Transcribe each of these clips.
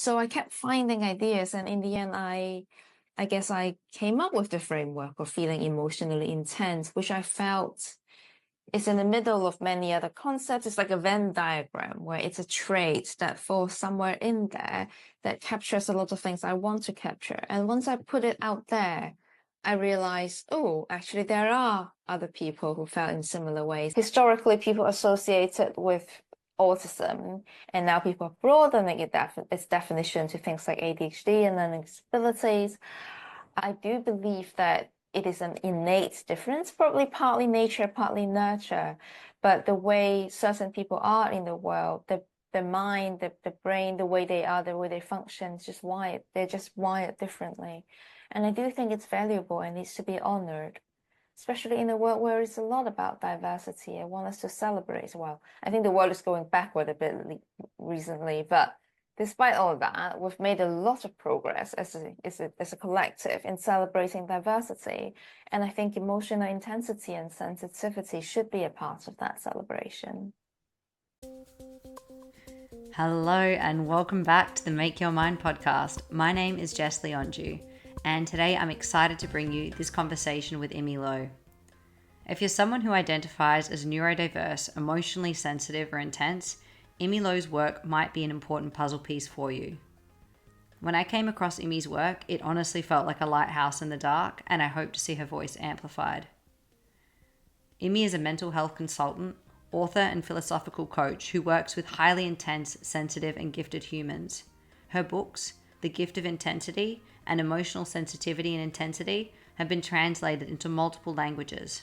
So I kept finding ideas, and in the end, I guess I came up with the framework of feeling emotionally intense, which I felt is in the middle of many other concepts. It's like a Venn diagram where it's a trait that falls somewhere in there that captures a lot of things I want to capture. And once I put it out there, I realized, oh, actually, there are other people who felt in similar ways. Historically, people associated with autism, and now people are broadening its definition to things like ADHD and learning disabilities. I do believe that it is an innate difference, probably partly nature, partly nurture, but the way certain people are in the world, the mind, the brain, the way they are, the way they function, is just wired. They're just wired differently. And I do think it's valuable and needs to be honored, especially in a world where it's a lot about diversity. I want us to celebrate. Well, I think the world is going backward a bit recently, but despite all of that, we've made a lot of progress as a collective in celebrating diversity. And I think emotional intensity and sensitivity should be a part of that celebration. Hello and welcome back to the Make Your Mind podcast. My name is Jess Leondiou, and today I'm excited to bring you this conversation with Imi Lo. If you're someone who identifies as neurodiverse, emotionally sensitive or intense, Imi Lo's work might be an important puzzle piece for you. When I came across Imi's work, it honestly felt like a lighthouse in the dark, and I hope to see her voice amplified. Imi is a mental health consultant, author and philosophical coach who works with highly intense, sensitive and gifted humans. Her books, The Gift of Intensity and Emotional Sensitivity and Intensity, have been translated into multiple languages.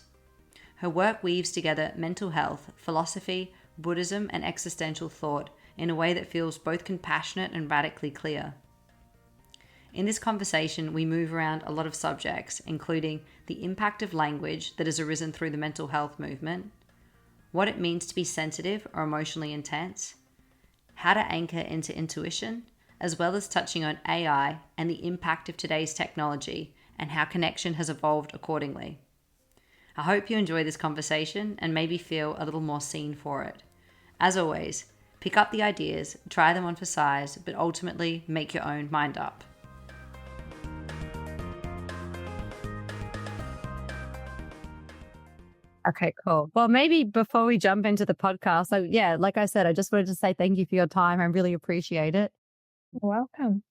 Her work weaves together mental health, philosophy, Buddhism and existential thought in a way that feels both compassionate and radically clear. In this conversation, we move around a lot of subjects, including the impact of language that has arisen through the mental health movement, what it means to be sensitive or emotionally intense, how to anchor into intuition, as well as touching on AI and the impact of today's technology and how connection has evolved accordingly. I hope you enjoy this conversation and maybe feel a little more seen for it. As always, pick up the ideas, try them on for size, but ultimately make your own mind up. Okay, cool. Well, maybe before we jump into the podcast, so yeah, like I said, I just wanted to say thank you for your time. I really appreciate it. You're welcome.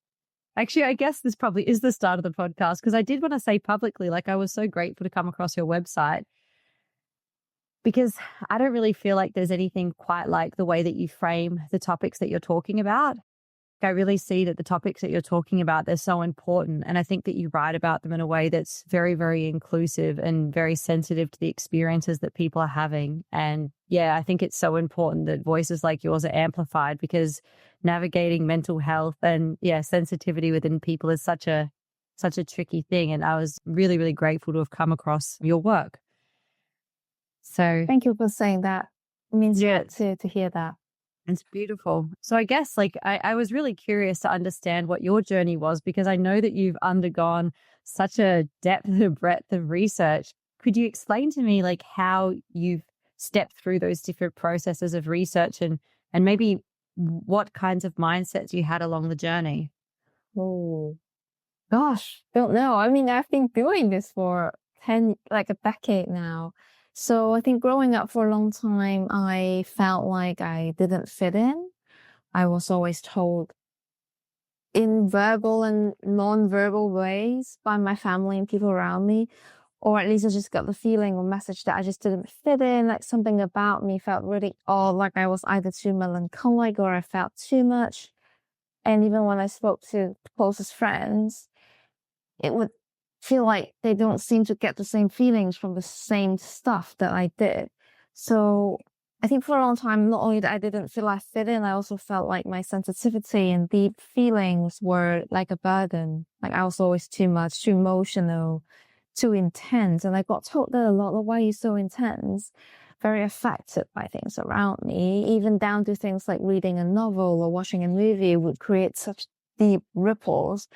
Actually, I guess this probably is the start of the podcast because I did want to say publicly, like I was so grateful to come across your website because I don't really feel like there's anything quite like the way that you frame the topics that you're talking about. I really see that the topics that you're talking about, they're so important. And I think that you write about them in a way that's very, very inclusive and very sensitive to the experiences that people are having. And yeah, I think it's so important that voices like yours are amplified because navigating mental health and sensitivity within people is such a tricky thing. And I was really, really grateful to have come across your work. So thank you for saying that. It means a lot to hear that. It's beautiful. So I guess I was really curious to understand what your journey was because I know that you've undergone such a depth and breadth of research. Could you explain to me like how you've stepped through those different processes of research and maybe what kinds of mindsets you had along the journey? Oh, gosh, don't know. I mean, I've been doing this for a decade now. So I think growing up for a long time, I felt like I didn't fit in. I was always told in verbal and non-verbal ways by my family and people around me, or at least I just got the feeling or message that I just didn't fit in, like something about me felt really odd, like I was either too melancholic or I felt too much. And even when I spoke to closest friends, it would feel like they don't seem to get the same feelings from the same stuff that I did. So I think for a long time, not only that I didn't feel I fit in, I also felt like my sensitivity and deep feelings were like a burden. Like I was always too much, too emotional, too intense. And I got told that a lot, like, why are you so intense? Very affected by things around me, even down to things like reading a novel or watching a movie would create such deep ripples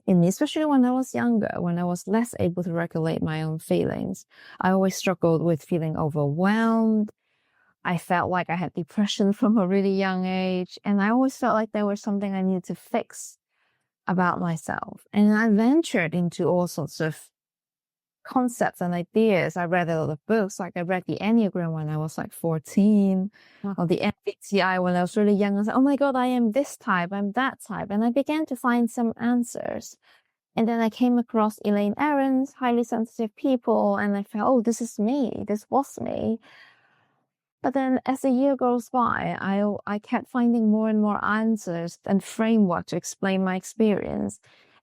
in me, especially when I was younger, when I was less able to regulate my own feelings. I always struggled with feeling overwhelmed, I felt like I had depression from a really young age. And I always felt like there was something I needed to fix about myself. And I ventured into all sorts of concepts and ideas. I read a lot of books. Like I read the Enneagram when I was like 14, or the MBTI when I was really young. I was like, oh my God, I am this type, I'm that type. And I began to find some answers. And then I came across Elaine Aron's Highly Sensitive People, and I felt, oh, this is me. This was me. But then as the year goes by, I kept finding more and more answers and framework to explain my experience.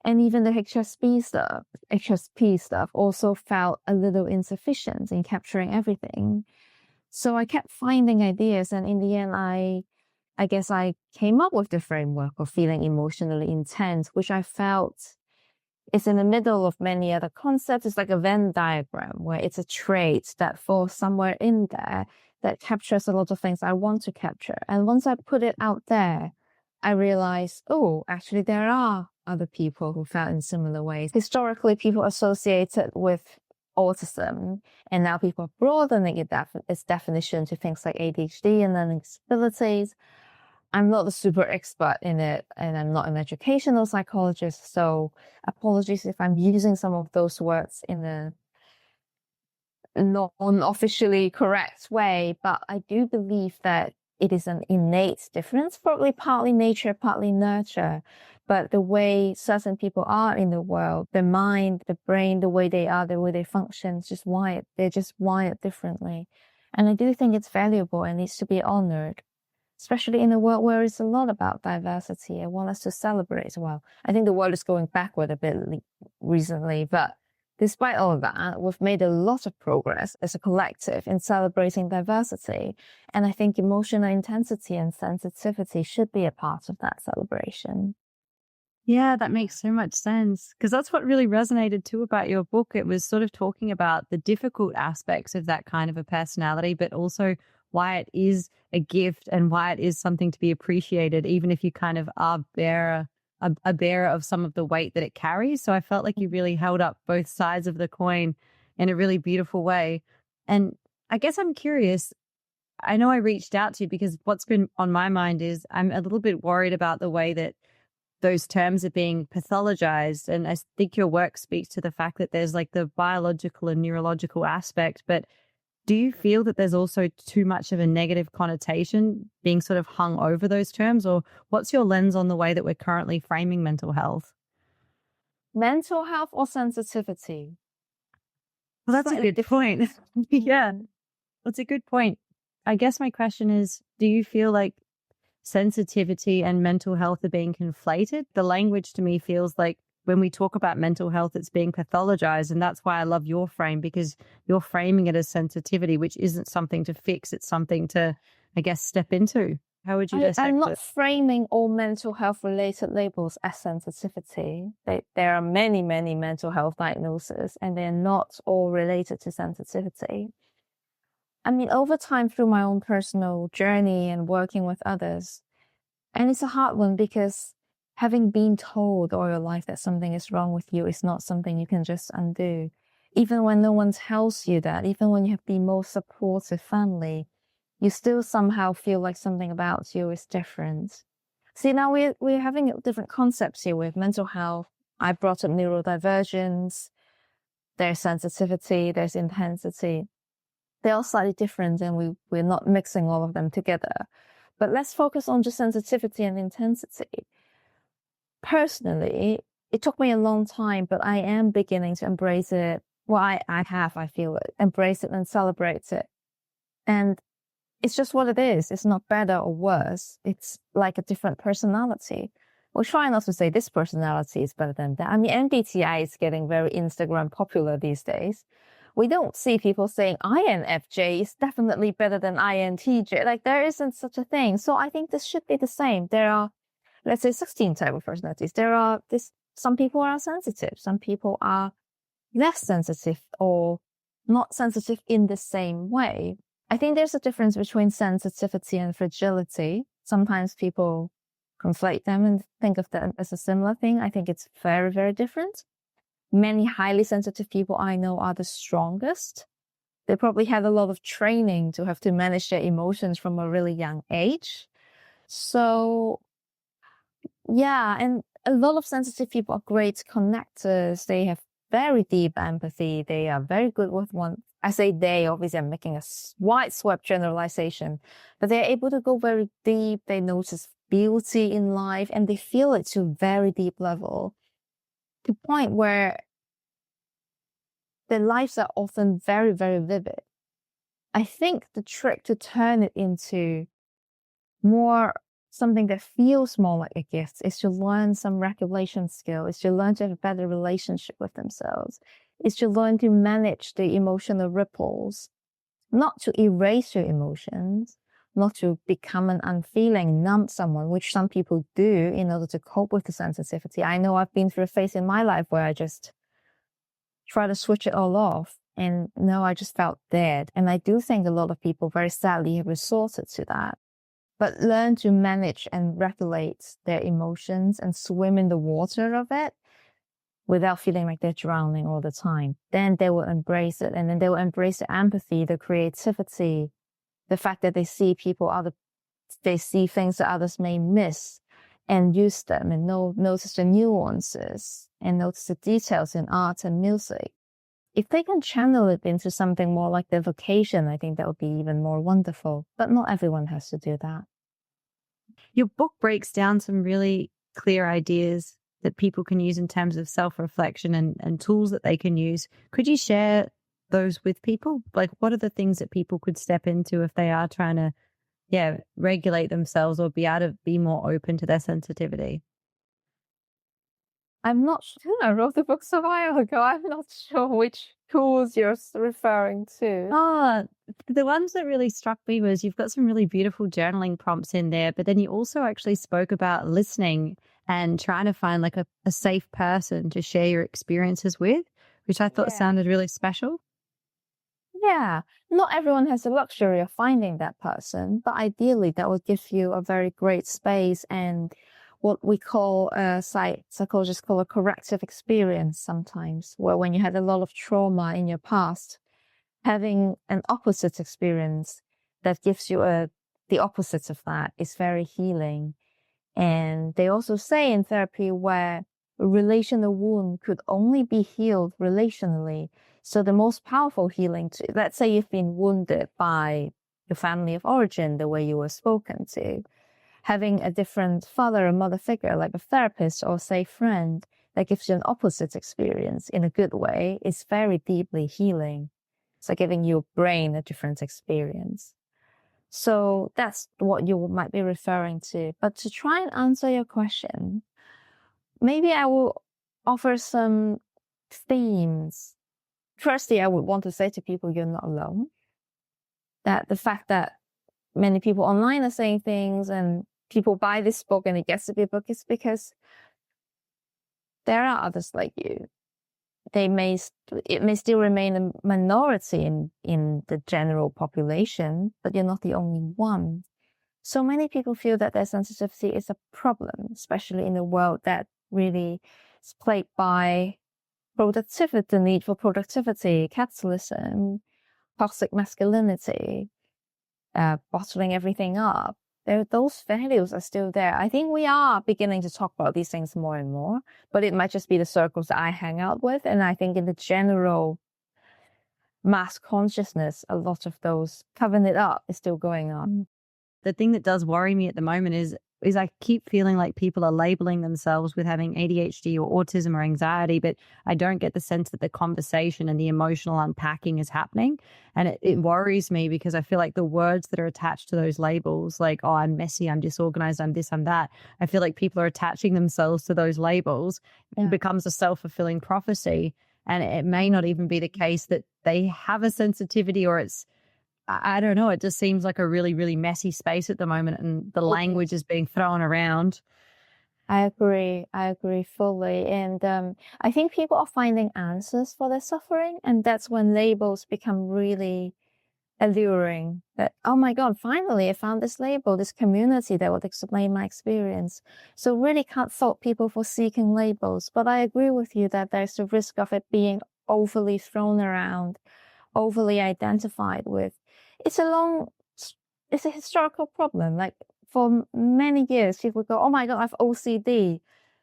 And even the HSP stuff also felt a little insufficient in capturing everything. So I kept finding ideas, and in the end, I guess I came up with the framework of feeling emotionally intense, which I felt is in the middle of many other concepts. It's like a Venn diagram where it's a trait that falls somewhere in there that captures a lot of things I want to capture. And once I put it out there, I realized, oh, actually there are other people who felt in similar ways. Historically, people associated with autism, and now people are broadening its definition to things like ADHD and learning disabilities. I'm not a super expert in it, and I'm not an educational psychologist, so apologies if I'm using some of those words in a non-officially correct way, but I do believe that it is an innate difference, probably partly nature, partly nurture. But the way certain people are in the world, the mind, the brain, the way they are, the way they function, they're just wired differently. And I do think it's valuable and needs to be honored, especially in a world where it's a lot about diversity. I want us to celebrate as well. I think the world is going backward a bit recently, but despite all of that, we've made a lot of progress as a collective in celebrating diversity. And I think emotional intensity and sensitivity should be a part of that celebration. Yeah, that makes so much sense, because that's what really resonated too about your book. It was sort of talking about the difficult aspects of that kind of a personality, but also why it is a gift and why it is something to be appreciated, even if you kind of are a bearer of some of the weight that it carries. So I felt like you really held up both sides of the coin in a really beautiful way. And I guess I'm curious, I know I reached out to you because what's been on my mind is I'm a little bit worried about the way that those terms are being pathologized. And I think your work speaks to the fact that there's like the biological and neurological aspect, but do you feel that there's also too much of a negative connotation being sort of hung over those terms? Or what's your lens on the way that we're currently framing mental health? Mental health or sensitivity? Well, that's a good point. Yeah, that's a good point. I guess my question is, do you feel like sensitivity and mental health are being conflated? The language to me feels like when we talk about mental health, it's being pathologized. And that's why I love your frame, because you're framing it as sensitivity, which isn't something to fix. It's something to, I guess, step into. How would you dissect it? I'm not framing all mental health related labels as sensitivity. There are many, many mental health diagnoses, and they're not all related to sensitivity. I mean, over time, through my own personal journey and working with others, and it's a hard one because having been told all your life that something is wrong with you is not something you can just undo. Even when no one tells you that, even when you have the most supportive family, you still somehow feel like something about you is different. See, now we're having different concepts here with mental health. I brought up neurodivergence. There's sensitivity, there's intensity. They're all slightly different, and we're not mixing all of them together. But let's focus on just sensitivity and intensity. Personally, it took me a long time, but I am beginning to embrace it. Well, I feel it, embrace it and celebrate it. And it's just what it is. It's not better or worse. It's like a different personality. We'll try not to say this personality is better than that. I mean, MBTI is getting very Instagram popular these days. We don't see people saying INFJ is definitely better than INTJ. Like, there isn't such a thing. So I think this should be the same. There are, let's say, 16 types of personalities. Some people are sensitive. Some people are less sensitive or not sensitive in the same way. I think there's a difference between sensitivity and fragility. Sometimes people conflate them and think of them as a similar thing. I think it's very, very different. Many highly sensitive people I know are the strongest. they probably had a lot of training to have to manage their emotions from a really young age. So yeah, and a lot of sensitive people are great connectors. They have very deep empathy. They are very good with one. I say they, obviously I'm making a wide swept generalization, but they're able to go very deep. They notice beauty in life and they feel it to a very deep level, to the point where their lives are often very, very vivid. I think the trick to turn it into more something that feels more like a gift is to learn some regulation skill, is to learn to have a better relationship with themselves, is to learn to manage the emotional ripples, not to erase your emotions, not to become an unfeeling, numb someone, which some people do in order to cope with the sensitivity. I know I've been through a phase in my life where I just try to switch it all off. And no, I just felt dead. And I do think a lot of people very sadly have resorted to that. But learn to manage and regulate their emotions and swim in the water of it without feeling like they're drowning all the time. Then they will embrace it. And then they will embrace the empathy, the creativity, the fact that they see they see things that others may miss and use them and notice the nuances and notice the details in art and music. If they can channel it into something more like their vocation, I think that would be even more wonderful. But not everyone has to do that. Your book breaks down some really clear ideas that people can use in terms of self-reflection and tools that they can use. Could you share those with people? Like, what are the things that people could step into if they are trying to, regulate themselves or be able to be more open to their sensitivity? I'm not sure. I wrote the book a while ago. I'm not sure which tools you're referring to. The ones that really struck me was you've got some really beautiful journaling prompts in there, but then you also actually spoke about listening and trying to find like a safe person to share your experiences with, which I thought sounded really special. Yeah, not everyone has the luxury of finding that person, but ideally that would give you a very great space and what we call psychologists call a corrective experience sometimes, where when you had a lot of trauma in your past, having an opposite experience that gives you the opposite of that is very healing. And they also say in therapy where a relational wound could only be healed relationally. So the most powerful healing, let's say you've been wounded by your family of origin, the way you were spoken to, having a different father or mother figure, like a therapist or say friend, that gives you an opposite experience in a good way, is very deeply healing. It's like giving your brain a different experience. So that's what you might be referring to. But to try and answer your question, maybe I will offer some themes. Firstly, I would want to say to people, you're not alone. That the fact that many people online are saying things and people buy this book and it gets to be a book is because there are others like you. It may still remain a minority in the general population, but you're not the only one. So many people feel that their sensitivity is a problem, especially in a world that really is plagued by productivity, the need for productivity, capitalism, toxic masculinity, bottling everything up. Those values are still there. I think we are beginning to talk about these things more and more, but it might just be the circles that I hang out with. And I think in the general mass consciousness, a lot of those covering it up is still going on. The thing that does worry me at the moment is I keep feeling like people are labeling themselves with having ADHD or autism or anxiety, but I don't get the sense that the conversation and the emotional unpacking is happening. And it worries me because I feel like the words that are attached to those labels, like, oh, I'm messy, I'm disorganized, I'm this, I'm that. I feel like people are attaching themselves to those labels. It becomes a self-fulfilling prophecy. And it may not even be the case that they have a sensitivity or it's, I don't know. It just seems like a really, really messy space at the moment and the language is being thrown around. I agree fully. And I think people are finding answers for their suffering. And that's when labels become really alluring. That, oh my God, finally I found this label, this community that would explain my experience. So really can't fault people for seeking labels. But I agree with you that there's the risk of it being overly thrown around, overly identified with. It's a historical problem. Like for many years, people go, "Oh my God, I have OCD."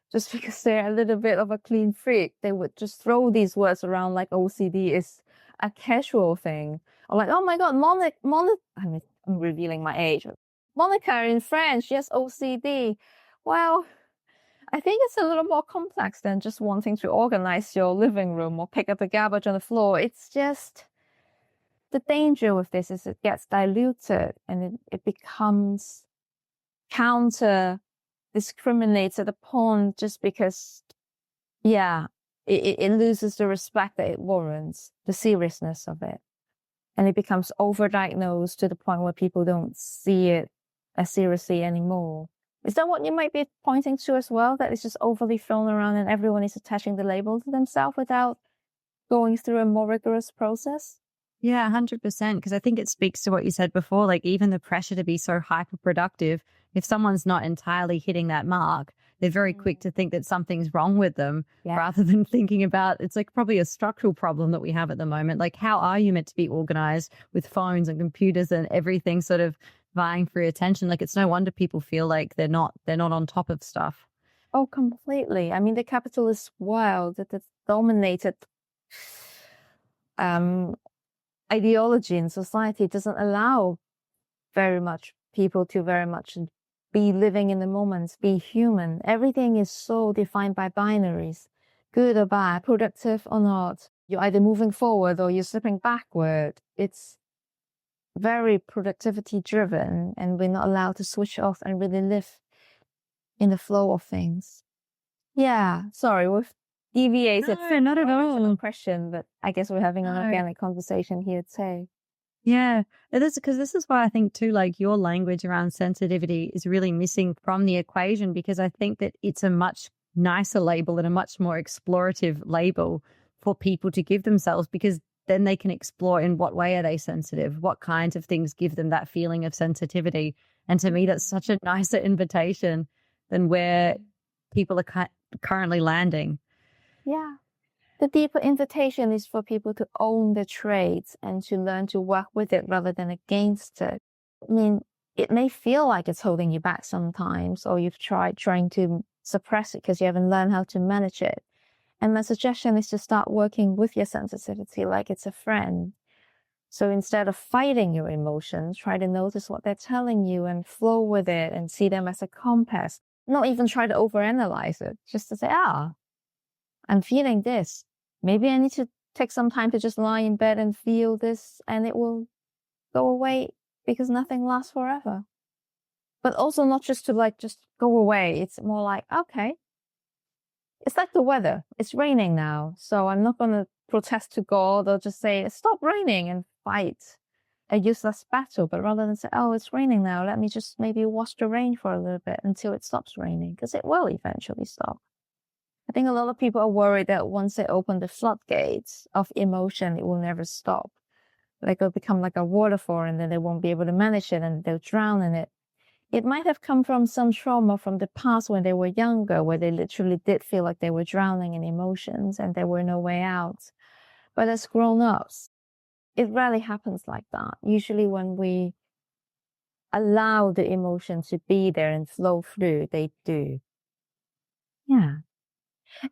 Just because they're a little bit of a clean freak, they would just throw these words around like OCD is a casual thing. Or like, "Oh my God, I'm revealing my age. Monica in French, she has OCD." Well, I think it's a little more complex than just wanting to organize your living room or pick up the garbage on the floor. It's just the danger with this is it gets diluted and it becomes counter discriminates at the point just because, it loses the respect that it warrants, the seriousness of it. And it becomes overdiagnosed to the point where people don't see it as seriously anymore. Is that what you might be pointing to as well? That it's just overly thrown around and everyone is attaching the label to themselves without going through a more rigorous process? Yeah, 100%. Because I think it speaks to what you said before, like even the pressure to be so hyper productive. If someone's not entirely hitting that mark, they're very quick to think that something's wrong with them rather than thinking about it's like probably a structural problem that we have at the moment. Like, how are you meant to be organized with phones and computers and everything sort of vying for your attention? Like, it's no wonder people feel like they're not on top of stuff. Oh, completely. I mean, the capitalist world that has dominated ideology in society doesn't allow very much people to very much be living in the moment, be human. Everything is so defined by binaries, good or bad, productive or not. You're either moving forward or you're slipping backward. It's very productivity driven, and we're not allowed to switch off and really live in the flow of things. Yeah, sorry, we've deviated. No, not at all. Question, but I guess we're having an organic conversation here too. Yeah, it is, because this is why I think too, like your language around sensitivity is really missing from the equation, because I think that it's a much nicer label and a much more explorative label for people to give themselves, because then they can explore in what way are they sensitive, what kinds of things give them that feeling of sensitivity. And to me, that's such a nicer invitation than where people are currently landing. Yeah. The deeper invitation is for people to own the traits and to learn to work with it rather than against it. I mean, it may feel like it's holding you back sometimes, or you've tried trying to suppress it because you haven't learned how to manage it. And my suggestion is to start working with your sensitivity like it's a friend. So instead of fighting your emotions, try to notice what they're telling you and flow with it and see them as a compass. Not even try to overanalyze it, just to say, I'm feeling this. Maybe I need to take some time to just lie in bed and feel this, and it will go away, because nothing lasts forever. But also not just to just go away. It's more like, okay, it's like the weather. It's raining now. So I'm not going to protest to God or just say, stop raining and fight a useless battle. But rather than say, oh, it's raining now, let me just maybe watch the rain for a little bit until it stops raining, because it will eventually stop. I think a lot of people are worried that once they open the floodgates of emotion, it will never stop. Like it'll become like a waterfall, and then they won't be able to manage it and they'll drown in it. It might have come from some trauma from the past when they were younger, where they literally did feel like they were drowning in emotions and there were no way out. But as grown-ups, it rarely happens like that. Usually when we allow the emotion to be there and flow through, they do. Yeah.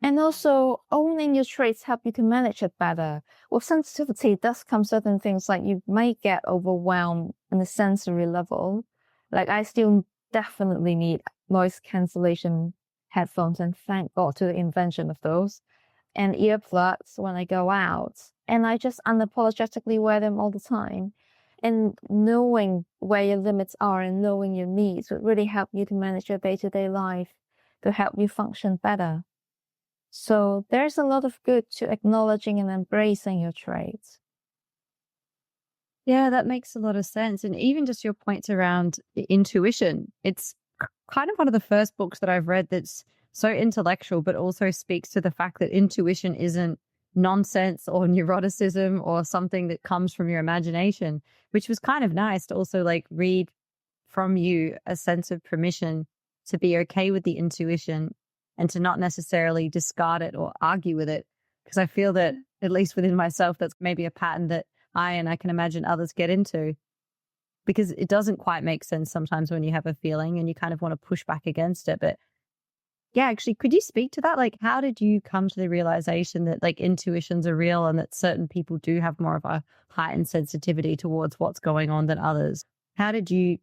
And also, owning your traits help you to manage it better. With sensitivity, does come certain things like you might get overwhelmed on a sensory level. Like I still definitely need noise cancellation headphones, and thank God to the invention of those, and earplugs when I go out. And I just unapologetically wear them all the time. And knowing where your limits are and knowing your needs would really help you to manage your day-to-day life, to help you function better. So there's a lot of good to acknowledging and embracing your traits. Yeah, that makes a lot of sense. And even just your points around intuition, it's kind of one of the first books that I've read that's so intellectual, but also speaks to the fact that intuition isn't nonsense or neuroticism or something that comes from your imagination, which was kind of nice to also read from you a sense of permission to be okay with the intuition and to not necessarily discard it or argue with it. Because I feel that, at least within myself, that's maybe a pattern that and I can imagine others get into, because it doesn't quite make sense sometimes when you have a feeling and you kind of want to push back against it. But yeah, actually, could you speak to that? Like, how did you come to the realization that like intuitions are real and that certain people do have more of a heightened sensitivity towards what's going on than others? How did you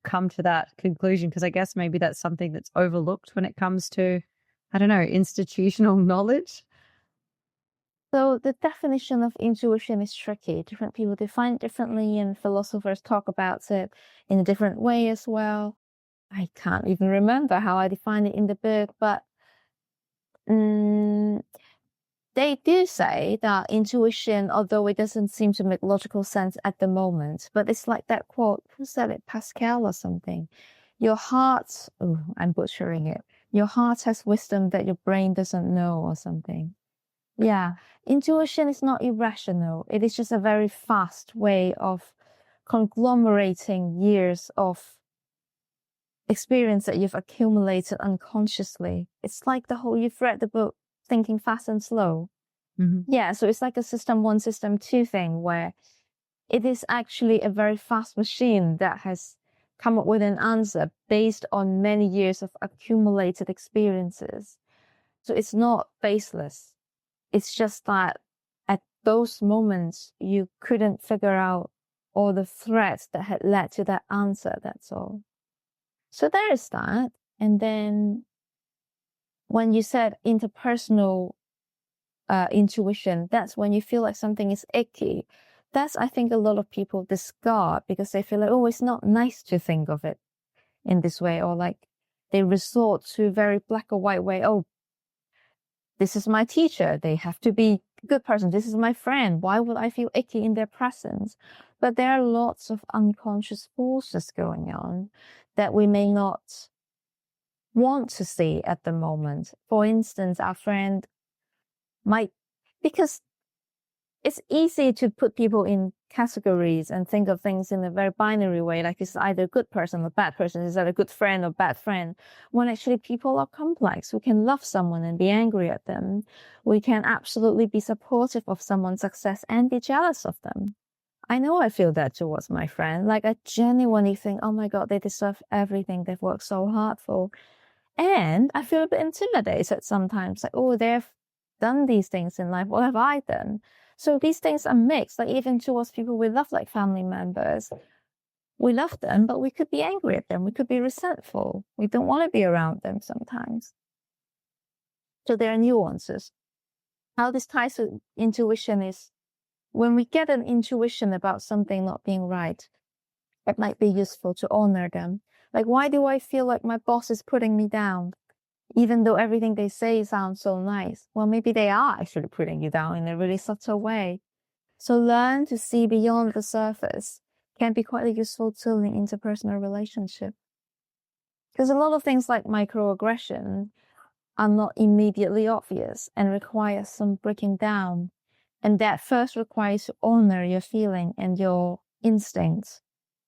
come to that conclusion? Because I guess maybe that's something that's overlooked when it comes to, I don't know, institutional knowledge. So the definition of intuition is tricky. Different people define it differently, and philosophers talk about it in a different way as well. I can't even remember how I defined it in the book, but they do say that intuition, although it doesn't seem to make logical sense at the moment, but it's like that quote, who said it? Pascal or something. Your heart, oh, I'm butchering it. Your heart has wisdom that your brain doesn't know or something. Yeah, intuition is not irrational. It is just a very fast way of conglomerating years of experience that you've accumulated unconsciously. It's like the whole, you've read the book Thinking Fast and Slow. Mm-hmm. Yeah, so it's like a system 1, system 2 thing where it is actually a very fast machine that has come up with an answer based on many years of accumulated experiences. So it's not baseless. It's just that at those moments, you couldn't figure out all the threads that had led to that answer, that's all. So there is that. And then when you said interpersonal intuition, that's when you feel like something is icky. That's, I think, a lot of people discard because they feel like, oh, it's not nice to think of it in this way, or like they resort to very black or white way. Oh, this is my teacher. They have to be a good person. This is my friend. Why would I feel icky in their presence? But there are lots of unconscious forces going on that we may not want to see at the moment. For instance, our friend might, because it's easy to put people in categories and think of things in a very binary way, like it's either a good person or bad person, is that a good friend or bad friend, when actually people are complex. We can love someone and be angry at them. We can absolutely be supportive of someone's success and be jealous of them. I know I feel that towards my friend. Like I genuinely think, oh my God, they deserve everything they've worked so hard for. And I feel a bit intimidated sometimes, like, oh, they've done these things in life. What have I done? So these things are mixed, like even towards people we love, like family members. We love them, but we could be angry at them. We could be resentful. We don't want to be around them sometimes. So there are nuances. How this ties to intuition is when we get an intuition about something not being right, it might be useful to honor them. Like, why do I feel like my boss is putting me down? Even though everything they say sounds so nice. Well, maybe they are actually putting you down in a really subtle way. So learn to see beyond the surface can be quite a useful tool in interpersonal relationship. Because a lot of things like microaggression are not immediately obvious and require some breaking down. And that first requires to honor your feeling and your instincts.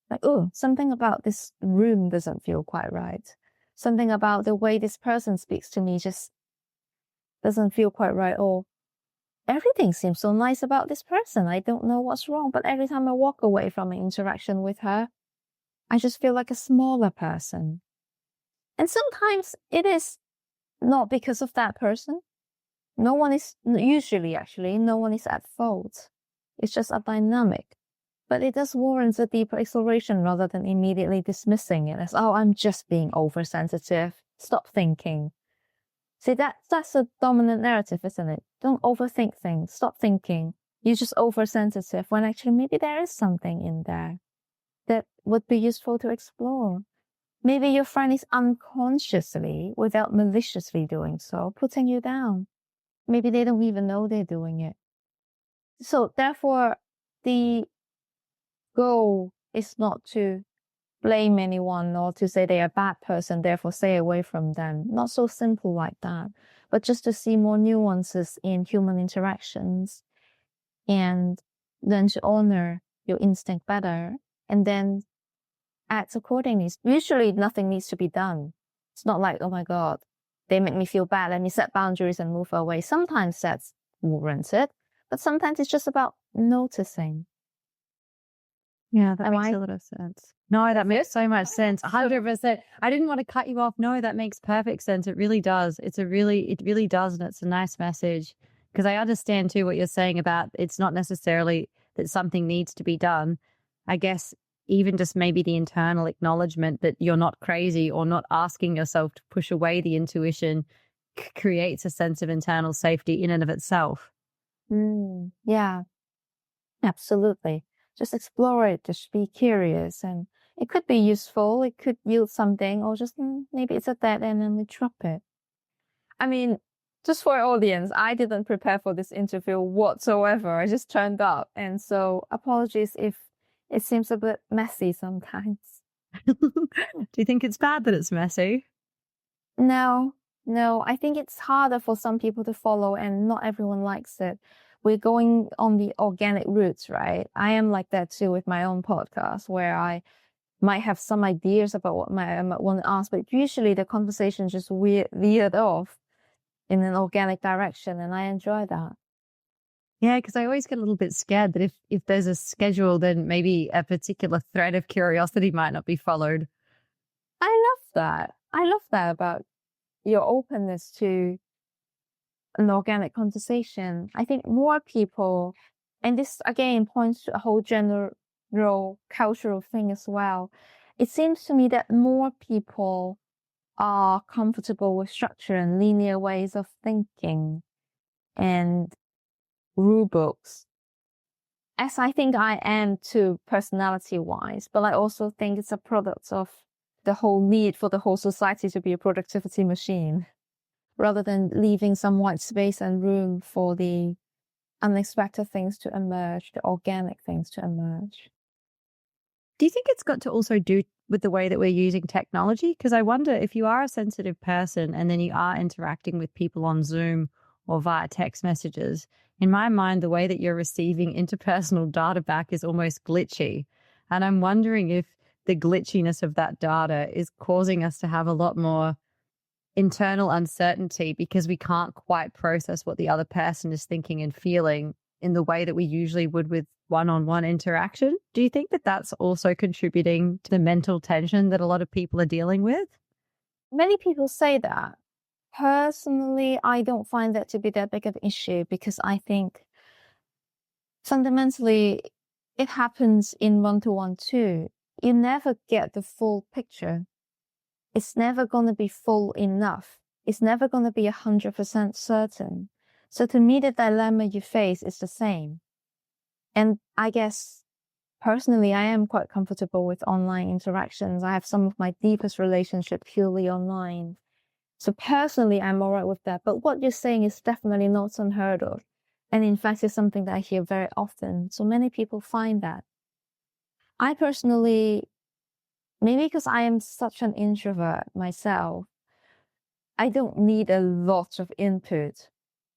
Like, oh, something about this room doesn't feel quite right. Something about the way this person speaks to me just doesn't feel quite right. Or everything seems so nice about this person. I don't know what's wrong, but every time I walk away from an interaction with her, I just feel like a smaller person. And sometimes it is not because of that person. No one is, usually actually, no one is at fault. It's just a dynamic. But it does warrant a deeper exploration rather than immediately dismissing it as, oh, I'm just being oversensitive. Stop thinking. See, that's a dominant narrative, isn't it? Don't overthink things. Stop thinking. You're just oversensitive, when actually maybe there is something in there that would be useful to explore. Maybe your friend is unconsciously, without maliciously doing so, putting you down. Maybe they don't even know they're doing it. So therefore, the goal is not to blame anyone or to say they're a bad person, therefore stay away from them. Not so simple like that, but just to see more nuances in human interactions and then to honor your instinct better and then act accordingly. Usually nothing needs to be done. It's not like, oh my God, they make me feel bad. Let me set boundaries and move away. Sometimes that's warranted, but sometimes it's just about noticing. Yeah, that Am makes I? a lot of sense. No, that makes so much sense. 100%. I didn't want to cut you off. No, that makes perfect sense. It really does. It really does. And it's a nice message because I understand too what you're saying about it's not necessarily that something needs to be done. I guess even just maybe the internal acknowledgement that you're not crazy or not asking yourself to push away the intuition creates a sense of internal safety in and of itself. Yeah, absolutely. Just explore it, just be curious, and it could be useful, it could yield something, or just maybe it's a dead end and we drop it. I mean, just for our audience, I didn't prepare for this interview whatsoever. I just turned up, and so apologies if it seems a bit messy sometimes. Do you think it's bad that it's messy? No, I think it's harder for some people to follow, and not everyone likes it. We're going on the organic routes, right? I am like that too with my own podcast, where I might have some ideas about what I might want to ask, but usually the conversation just veered off in an organic direction, and I enjoy that. Yeah, because I always get a little bit scared that if there's a schedule, then maybe a particular thread of curiosity might not be followed. I love that. I love that about your openness to an organic conversation. I think more people, and this again points to a whole general cultural thing as well. It seems to me that more people are comfortable with structure and linear ways of thinking and rule books, as I think I am too, personality wise, but I also think it's a product of the whole need for the whole society to be a productivity machine, rather than leaving some white space and room for the unexpected things to emerge, the organic things to emerge. Do you think it's got to also do with the way that we're using technology? Because I wonder if you are a sensitive person and then you are interacting with people on Zoom or via text messages, in my mind, the way that you're receiving interpersonal data back is almost glitchy. And I'm wondering if the glitchiness of that data is causing us to have a lot more internal uncertainty because we can't quite process what the other person is thinking and feeling in the way that we usually would with one-on-one interaction. Do you think that that's also contributing to the mental tension that a lot of people are dealing with? Many people say that. Personally, I don't find that to be that big of an issue because I think fundamentally it happens in one-to-one too. You never get the full picture. It's never going to be full enough. It's never going to be 100% certain. So to me, the dilemma you face is the same. And I guess personally, I am quite comfortable with online interactions. I have some of my deepest relationships purely online. So personally, I'm all right with that. But what you're saying is definitely not unheard of. And in fact, it's something that I hear very often. So many people find that. I personally, maybe because I am such an introvert myself, I don't need a lot of input.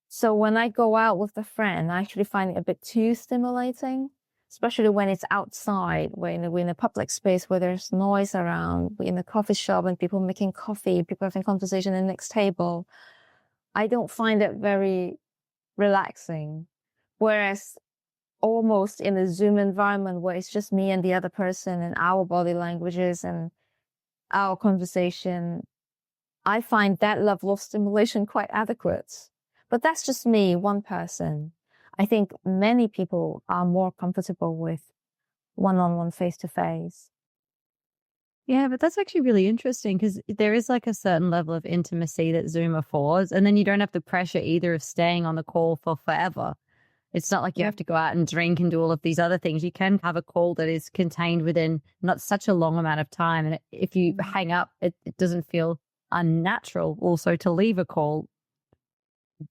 So when I go out with a friend, I actually find it a bit too stimulating, especially when it's outside, when we're in a public space where there's noise around, we're in a coffee shop and people making coffee, people having conversation at the next table. I don't find it very relaxing. Whereas almost in a Zoom environment where it's just me and the other person and our body languages and our conversation, I find that level of stimulation quite adequate. But that's just me, one person. I think many people are more comfortable with one-on-one, face-to-face. Yeah, but that's actually really interesting because there is like a certain level of intimacy that Zoom affords. And then you don't have the pressure either of staying on the call for forever. It's not like you have to go out and drink and do all of these other things. You can have a call that is contained within not such a long amount of time. And if you hang up, it doesn't feel unnatural also to leave a call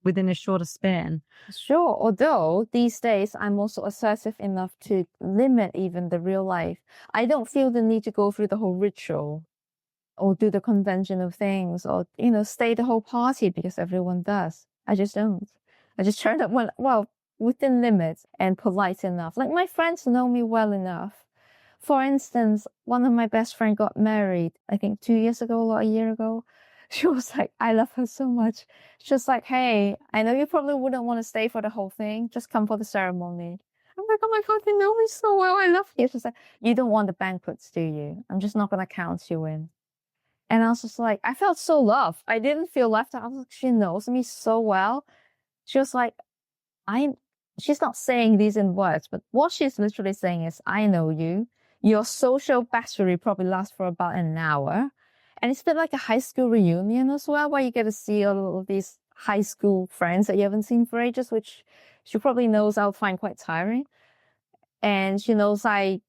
within a shorter span. Sure, although these days I'm also assertive enough to limit even the real life. I don't feel the need to go through the whole ritual or do the conventional things or, stay the whole party because everyone does. I just don't. I just turn up within limits and polite enough. Like my friends know me well enough. For instance, one of my best friends got married, I think 2 years ago or a year ago. She was like, I love her so much. She's like, hey, I know you probably wouldn't want to stay for the whole thing. Just come for the ceremony. I'm like, oh my God, they know me so well. I love you. She's like, you don't want the banquets, do you? I'm just not going to count you in. And I was just like, I felt so loved. I didn't feel left out. I was like, she knows me so well. She was like, she's not saying these in words, but what she's literally saying is, I know you. Your social battery probably lasts for about an hour. And it's a bit like a high school reunion as well, where you get to see all of these high school friends that you haven't seen for ages, which she probably knows I'll find quite tiring. And she knows I,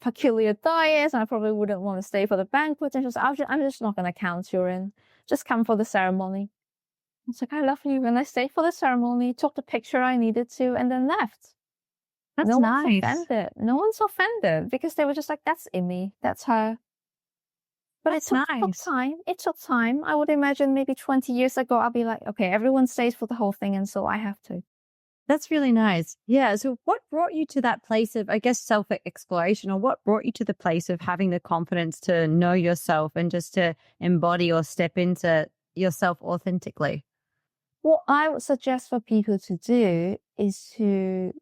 peculiar diets, and I probably wouldn't want to stay for the banquet. And she was like, I'm just not going to count you in. Just come for the ceremony. I was like, I love you. And I stayed for the ceremony, took the picture I needed to, and then left. That's no nice. one's offended. No one's offended because they were just like, that's Imi. That's her. But That's it took time. It took time. I would imagine maybe 20 years ago, I'll be like, okay, everyone stays for the whole thing, and so I have to. That's really nice. Yeah. So what brought you to that place of, I guess, self-exploration, or what brought you to the place of having the confidence to know yourself and just to embody or step into yourself authentically? What I would suggest for people to do is to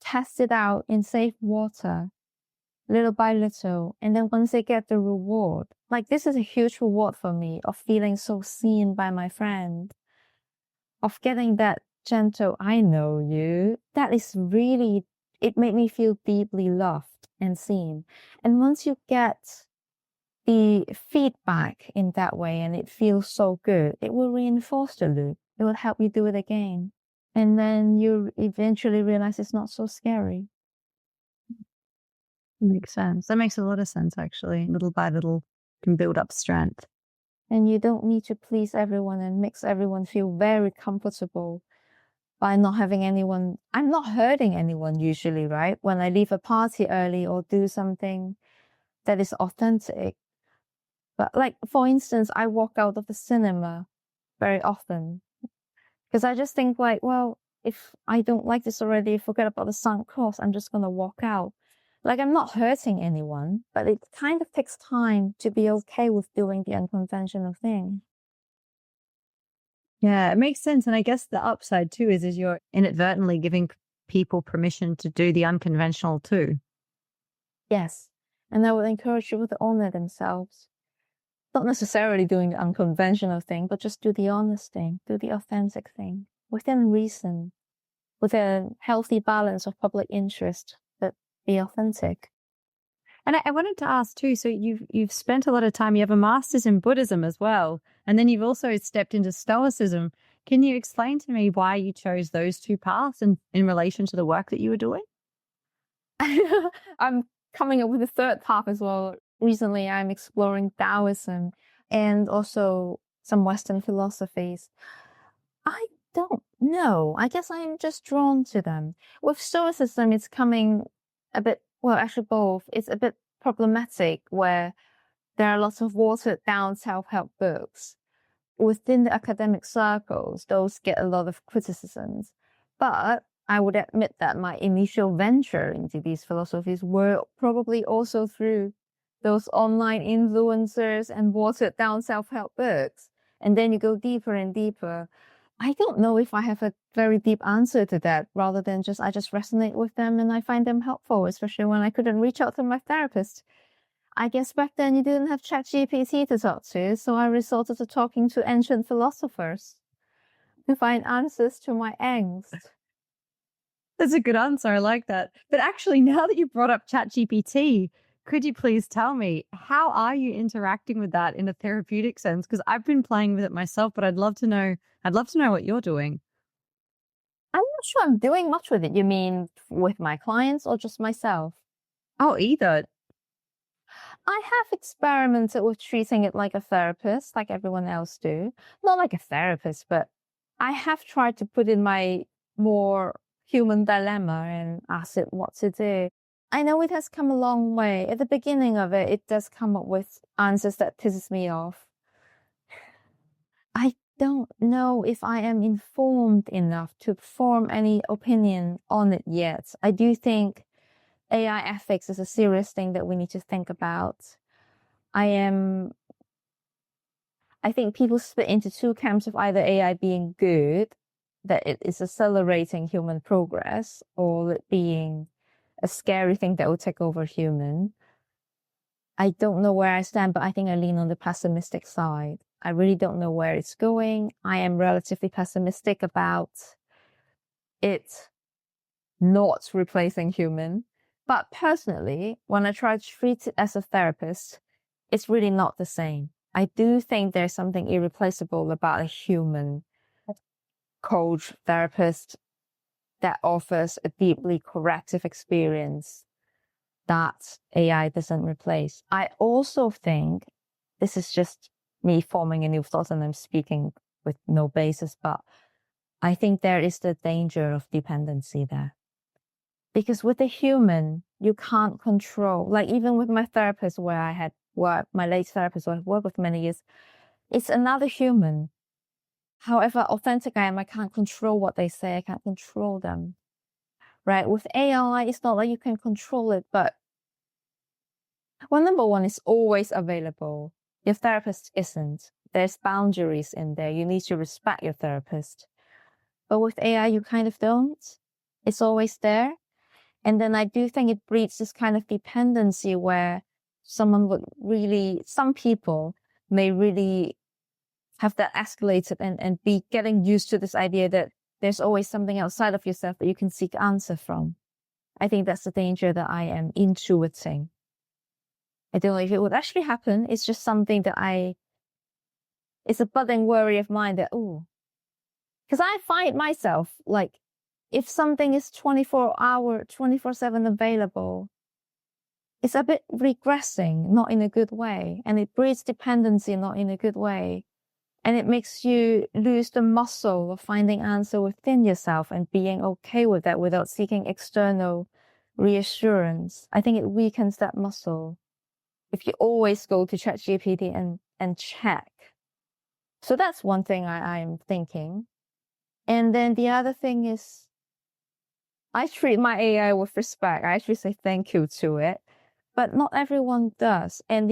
test it out in safe water, little by little. And then once they get the reward, like this is a huge reward for me of feeling so seen by my friend, of getting that gentle, I know you. That is really, it made me feel deeply loved and seen. And once you get the feedback in that way and it feels so good, it will reinforce the loop. It will help you do it again. And then you eventually realize it's not so scary. Makes sense. That makes a lot of sense, actually. Little by little can build up strength. And you don't need to please everyone and makes everyone feel very comfortable by not having anyone. I'm not hurting anyone usually, right? When I leave a party early or do something that is authentic. But like, for instance, I walk out of the cinema very often because I just think like, well, if I don't like this already, forget about the sunk cost, I'm just going to walk out. Like, I'm not hurting anyone, but it kind of takes time to be okay with doing the unconventional thing. Yeah, it makes sense. And I guess the upside too is you're inadvertently giving people permission to do the unconventional too. Yes. And I would encourage people to honor themselves. Not necessarily doing the unconventional thing, but just do the honest thing, do the authentic thing within reason, with a healthy balance of public interest, but be authentic. And I wanted to ask too, so you've spent a lot of time, you have a master's in Buddhism as well, and then you've also stepped into Stoicism. Can you explain to me why you chose those two paths in relation to the work that you were doing? I'm coming up with a third path as well. Recently, I'm exploring Taoism and also some Western philosophies. I don't know. I guess I'm just drawn to them. With Stoicism, it's coming a bit, well, actually both. It's a bit problematic where there are lots of watered down self-help books. Within the academic circles, those get a lot of criticisms. But I would admit that my initial venture into these philosophies were probably also through those online influencers and watered down self-help books. And then you go deeper and deeper. I don't know if I have a very deep answer to that, rather than I just resonate with them and I find them helpful, especially when I couldn't reach out to my therapist. I guess back then you didn't have ChatGPT to talk to, so I resorted to talking to ancient philosophers to find answers to my angst. That's a good answer. I like that. But actually, now that you brought up ChatGPT, could you please tell me, how are you interacting with that in a therapeutic sense? Because I've been playing with it myself, but I'd love to know what you're doing. I'm not sure I'm doing much with it. You mean with my clients or just myself? Oh, either. I have experimented with treating it like a therapist, like everyone else do. Not like a therapist, but I have tried to put in my more human dilemma and ask it what to do. I know it has come a long way. At the beginning of it, it does come up with answers that pisses me off. I don't know if I am informed enough to form any opinion on it yet. I do think AI ethics is a serious thing that we need to think about. I think people split into two camps of either AI being good, that it is accelerating human progress or it being a scary thing that will take over human. I don't know where I stand, but I think I lean on the pessimistic side. I really don't know where it's going. I am relatively pessimistic about it not replacing human. But personally, when I try to treat it as a therapist, it's really not the same. I do think there's something irreplaceable about a human coach, therapist that offers a deeply corrective experience that AI doesn't replace. I also think, this is just me forming a new thought and I'm speaking with no basis, but I think there is the danger of dependency there. Because with a human, you can't control, like even with my therapist where I had worked, my late therapist who I've worked with many years, it's another human. However authentic I am, I can't control what they say. I can't control them, right? With AI, it's not like you can control it, but well, number one, it's always available. Your therapist isn't. There's boundaries in there. You need to respect your therapist. But with AI, you kind of don't. It's always there. And then I do think it breeds this kind of dependency where some people may really have that escalated and be getting used to this idea that there's always something outside of yourself that you can seek answer from. I think that's the danger that I am intuiting. I don't know if it would actually happen. It's just something that it's a budding worry of mine that, because I find myself like, if something is 24/7 available, it's a bit regressing, not in a good way. And it breeds dependency, not in a good way. And it makes you lose the muscle of finding answer within yourself and being okay with that without seeking external reassurance. I think it weakens that muscle if you always go to ChatGPT and check. So that's one thing I'm thinking. And then the other thing is, I treat my AI with respect. I actually say thank you to it, but not everyone does. And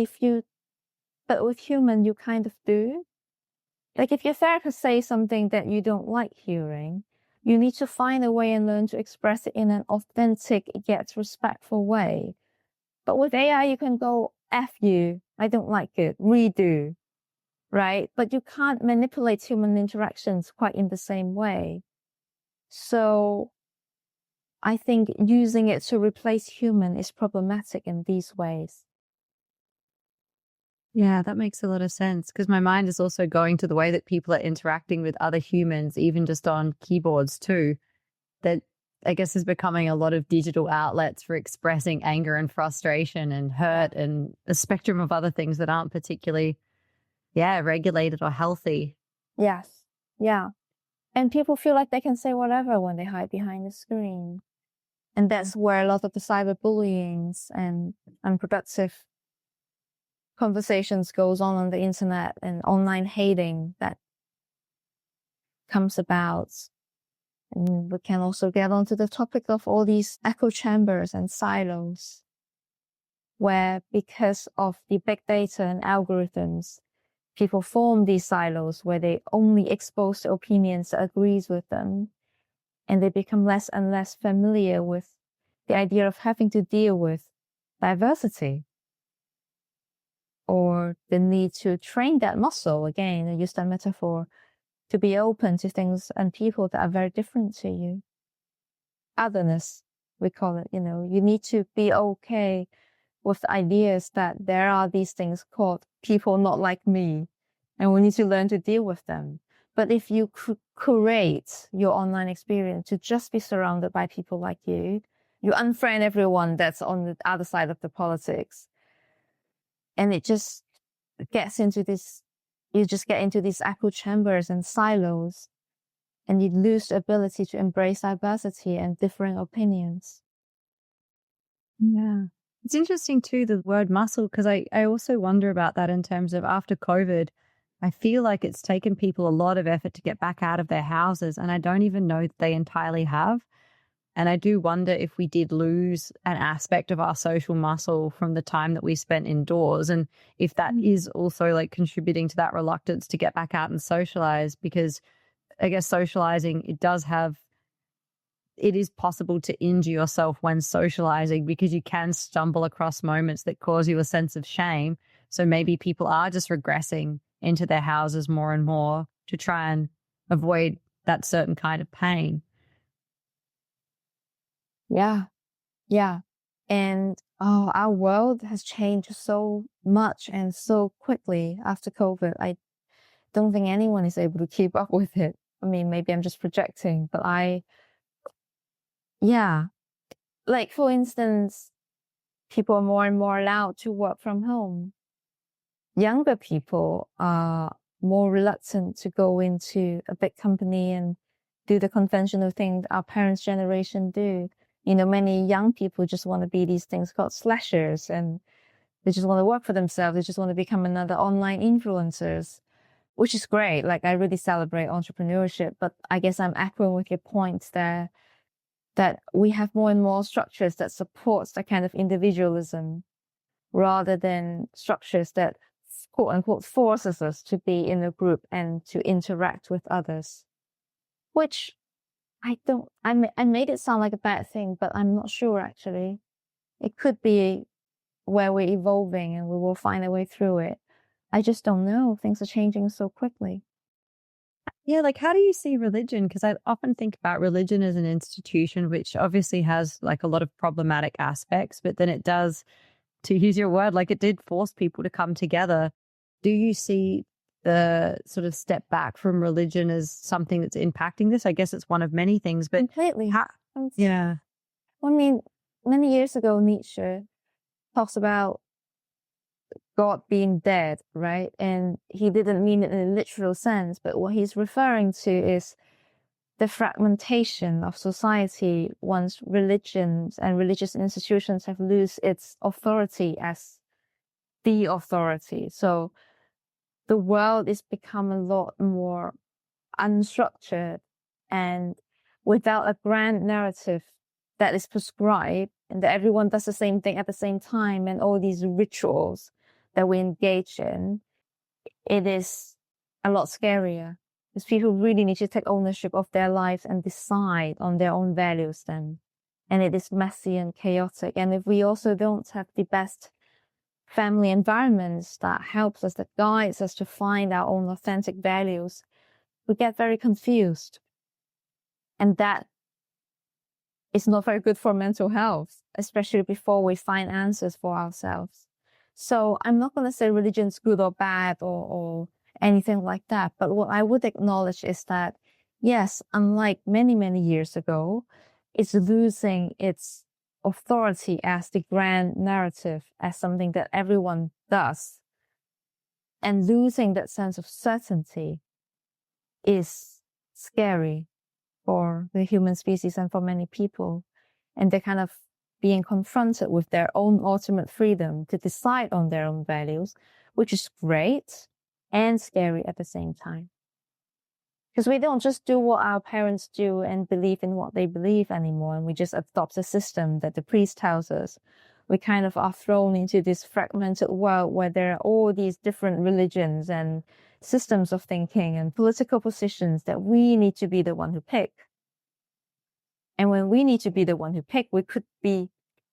but with human, you kind of do. Like if your therapist says something that you don't like hearing, you need to find a way and learn to express it in an authentic yet respectful way. But with AI, you can go, F you, I don't like it, redo, right? But you can't manipulate human interactions quite in the same way. So I think using it to replace human is problematic in these ways. Yeah, that makes a lot of sense because my mind is also going to the way that people are interacting with other humans, even just on keyboards too. That I guess is becoming a lot of digital outlets for expressing anger and frustration and hurt and a spectrum of other things that aren't particularly, regulated or healthy. Yes. Yeah. And people feel like they can say whatever when they hide behind the screen. And that's where a lot of the cyberbullying and unproductive conversations goes on the internet and online hating that comes about. And we can also get onto the topic of all these echo chambers and silos, where because of the big data and algorithms, people form these silos where they only expose the opinions that agrees with them. And they become less and less familiar with the idea of having to deal with diversity or the need to train that muscle, again, I use that metaphor, to be open to things and people that are very different to you. Otherness, we call it, you need to be okay with the ideas that there are these things called people not like me, and we need to learn to deal with them. But if you curate your online experience to just be surrounded by people like you unfriend everyone that's on the other side of the politics. And it just gets into this, you just get into these echo chambers and silos, and you lose the ability to embrace diversity and differing opinions. Yeah. It's interesting too, the word muscle, because I also wonder about that in terms of after COVID, I feel like it's taken people a lot of effort to get back out of their houses, and I don't even know that they entirely have. And I do wonder if we did lose an aspect of our social muscle from the time that we spent indoors, and if that is also like contributing to that reluctance to get back out and socialize, because I guess socializing, it is possible to injure yourself when socializing because you can stumble across moments that cause you a sense of shame. So maybe people are just regressing into their houses more and more to try and avoid that certain kind of pain. Yeah. Yeah. And our world has changed so much and so quickly after COVID. I don't think anyone is able to keep up with it. I mean, maybe I'm just projecting, but like for instance, people are more and more allowed to work from home. Younger people are more reluctant to go into a big company and do the conventional thing that our parents' generation do. You know, many young people just want to be these things called slashers, and they just want to work for themselves. They just want to become another online influencers, which is great. Like, I really celebrate entrepreneurship, but I guess I'm echoing with your points there that we have more and more structures that supports that kind of individualism rather than structures that quote unquote forces us to be in a group and to interact with others, which I made it sound like a bad thing, but I'm not sure actually. It could be where we're evolving and we will find a way through it. I just don't know. Things are changing so quickly. Yeah, like how do you see religion? Because I often think about religion as an institution, which obviously has like a lot of problematic aspects, but then it does, to use your word, like it did force people to come together. Do you see the sort of step back from religion as something that's impacting this? I guess it's one of many things, but Completely. yeah. I mean, many years ago, Nietzsche talks about God being dead, right? And he didn't mean it in a literal sense, but what he's referring to is the fragmentation of society once religions and religious institutions have lost its authority as the authority. So the world is become a lot more unstructured and without a grand narrative that is prescribed and that everyone does the same thing at the same time and all these rituals that we engage in, it is a lot scarier because people really need to take ownership of their lives and decide on their own values then. And it is messy and chaotic. And if we also don't have the best family environments that helps us, that guides us to find our own authentic values, we get very confused. And that is not very good for mental health, especially before we find answers for ourselves. So I'm not going to say religion's good or bad or anything like that. But what I would acknowledge is that, yes, unlike many, many years ago, it's losing its authority as the grand narrative, as something that everyone does. And losing that sense of certainty is scary for the human species and for many people. And they're kind of being confronted with their own ultimate freedom to decide on their own values, which is great and scary at the same time. Because we don't just do what our parents do and believe in what they believe anymore, and we just adopt a system that the priest tells us. We kind of are thrown into this fragmented world where there are all these different religions and systems of thinking and political positions that we need to be the one who pick. And when we need to be the one who pick, we could be,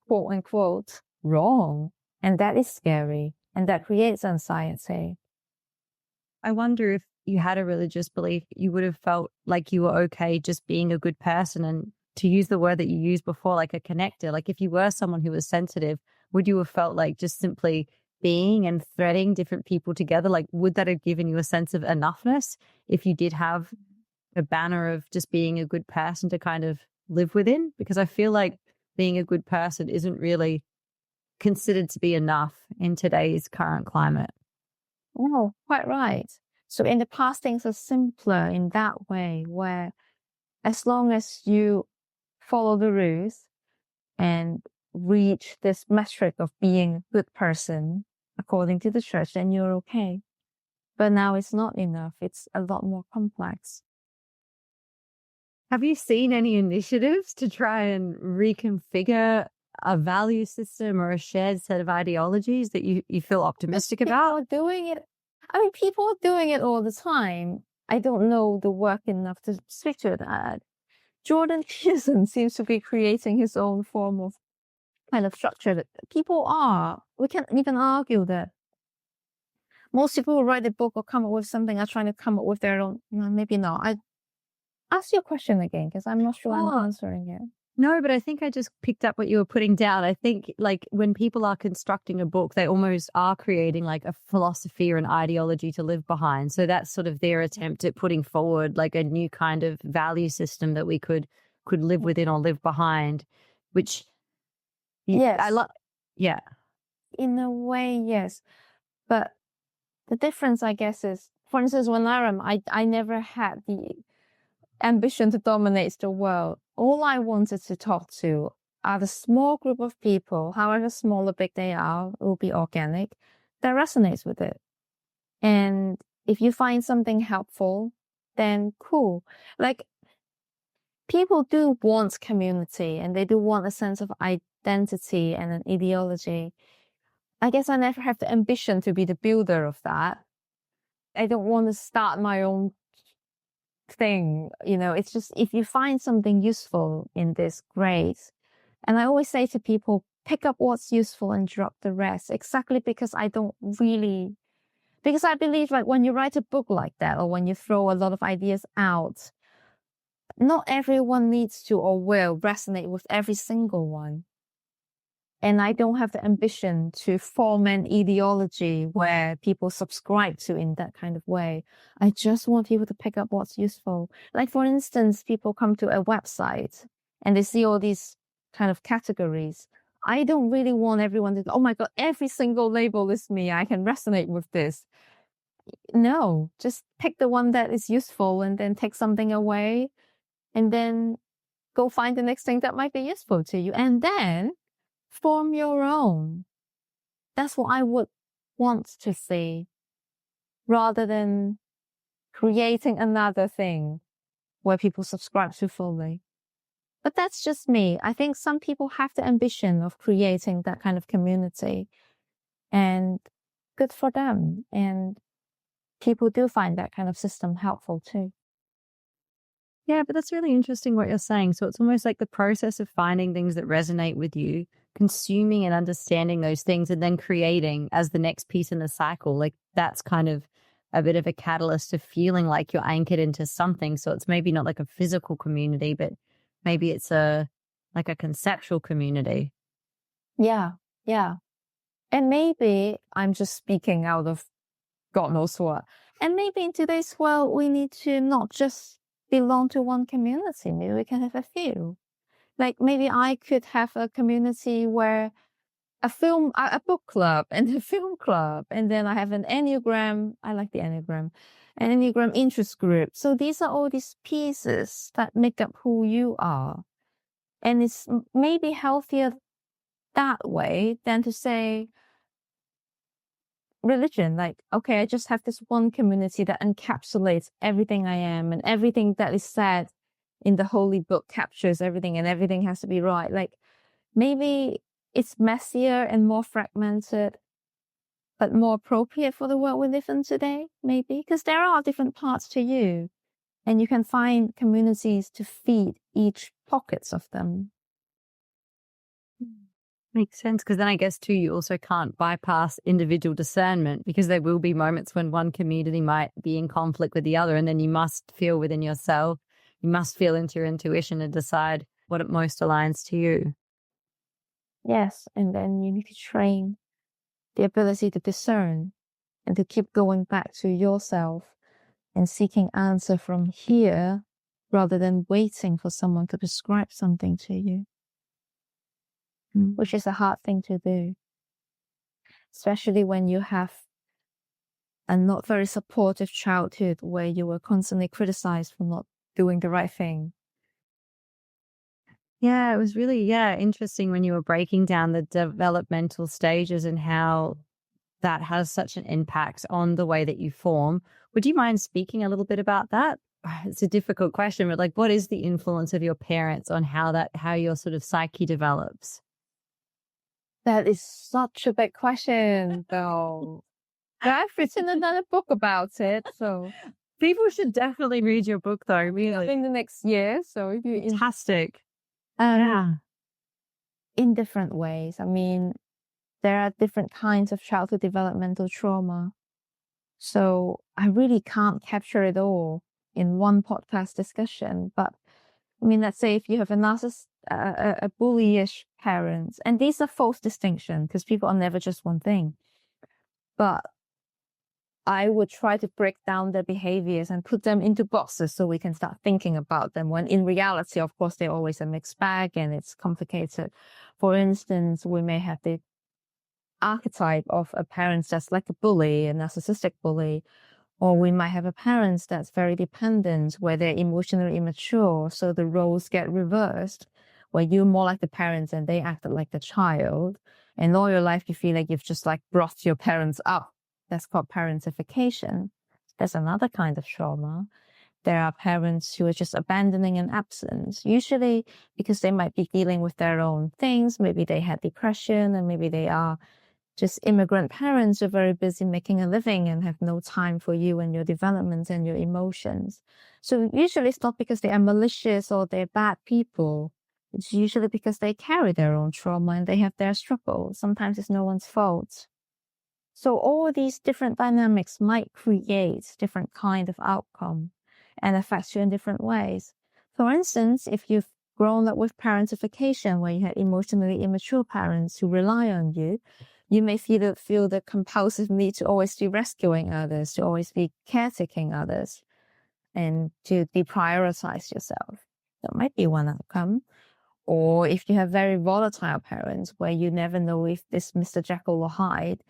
quote unquote, wrong. And that is scary. And that creates anxiety. I wonder if you had a religious belief, you would have felt like you were okay just being a good person. And to use the word that you used before, like a connector, like if you were someone who was sensitive, would you have felt like just simply being and threading different people together? Like, would that have given you a sense of enoughness if you did have a banner of just being a good person to kind of live within? Because I feel like being a good person isn't really considered to be enough in today's current climate. Oh, quite right. So in the past, things are simpler in that way, where as long as you follow the rules and reach this metric of being a good person according to the church, then you're okay. But now it's not enough. It's a lot more complex. Have you seen any initiatives to try and reconfigure a value system or a shared set of ideologies that you feel optimistic about? People are doing it. I mean, people are doing it all the time. I don't know the work enough to speak to that. Jordan Peterson seems to be creating his own form of kind of structure that people are. We can't even argue that most people who write a book or come up with something are trying to come up with their own. No, maybe not. I ask your question again because I'm not sure I'm answering it. No, but I think I just picked up what you were putting down. I think like when people are constructing a book, they almost are creating like a philosophy or an ideology to live behind. So that's sort of their attempt at putting forward like a new kind of value system that we could live within or live behind, which yes, I love. Yeah. In a way, yes. But the difference, I guess, is, for instance, when I never had the ambition to dominate the world. All I wanted to talk to are the small group of people, however small or big they are, it will be organic, that resonates with it. And if you find something helpful, then cool. Like, people do want community and they do want a sense of identity and an ideology. I guess I never have the ambition to be the builder of that. I don't want to start my own thing. It's just, if you find something useful in this, great. And I always say to people, pick up what's useful and drop the rest, exactly because I believe like when you write a book like that, or when you throw a lot of ideas out, not everyone needs to or will resonate with every single one. And I don't have the ambition to form an ideology where people subscribe to in that kind of way. I just want people to pick up what's useful. Like, for instance, people come to a website and they see all these kind of categories. I don't really want everyone to go, oh my God, every single label is me. I can resonate with this. No, just pick the one that is useful and then take something away and then go find the next thing that might be useful to you. And then form your own. That's what I would want to see, rather than creating another thing where people subscribe to fully. But that's just me. I think some people have the ambition of creating that kind of community, and good for them. And people do find that kind of system helpful too. Yeah, but that's really interesting what you're saying. So it's almost like the process of finding things that resonate with you, consuming and understanding those things, and then creating as the next piece in the cycle. Like that's kind of a bit of a catalyst of feeling like you're anchored into something. So it's maybe not like a physical community, but maybe it's like a conceptual community. Yeah, yeah. And maybe I'm just speaking out of God knows what. And maybe in today's world, we need to not just belong to one community. Maybe we can have a few. Like, maybe I could have a community where a book club and a film club, and then I have an Enneagram. I like the Enneagram, an Enneagram interest group. So these are all these pieces that make up who you are. And it's maybe healthier that way than to say religion, like, okay, I just have this one community that encapsulates everything I am, and everything that is said in the holy book captures everything, and everything has to be right. Like, maybe it's messier and more fragmented, but more appropriate for the world we live in today, maybe, because there are different parts to you, and you can find communities to feed each pockets of them. Makes sense, because then I guess too, you also can't bypass individual discernment, because there will be moments when one community might be in conflict with the other, and then you must feel within yourself, you must feel into your intuition and decide what it most aligns to you. Yes, and then you need to train the ability to discern and to keep going back to yourself and seeking answer from here rather than waiting for someone to prescribe something to you. Which is a hard thing to do, especially when you have a not very supportive childhood where you were constantly criticized for not doing the right thing. Yeah, it was really, interesting when you were breaking down the developmental stages and how that has such an impact on the way that you form. Would you mind speaking a little bit about that? It's a difficult question, but like, what is the influence of your parents on how your sort of psyche develops? That is such a big question, though. I've written another book about it, so. People should definitely read your book, though. Really, in the next year. So if you fantastic. in different ways. I mean, there are different kinds of childhood developmental trauma. So I really can't capture it all in one podcast discussion. But I mean, let's say if you have a a bullyish parent, and these are false distinctions because people are never just one thing. But I would try to break down their behaviors and put them into boxes so we can start thinking about them, when in reality, of course, they're always a mixed bag and it's complicated. For instance, we may have the archetype of a parent that's like a bully, a narcissistic bully, or we might have a parent that's very dependent, where they're emotionally immature, so the roles get reversed, where you're more like the parents and they acted like the child. And all your life you feel like you've just like brought your parents up. That's called parentification. There's another kind of trauma. There are parents who are just abandoning and absent, usually because they might be dealing with their own things. Maybe they had depression, and maybe they are just immigrant parents who are very busy making a living and have no time for you and your development and your emotions. So usually it's not because they are malicious or they're bad people. It's usually because they carry their own trauma and they have their struggles. Sometimes it's no one's fault. So all these different dynamics might create different kind of outcome and affect you in different ways. For instance, if you've grown up with parentification, where you had emotionally immature parents who rely on you, you may feel the compulsive need to always be rescuing others, to always be caretaking others, and to deprioritize yourself. That might be one outcome. Or if you have very volatile parents, where you never know if this Mr. Jekyll or Hyde,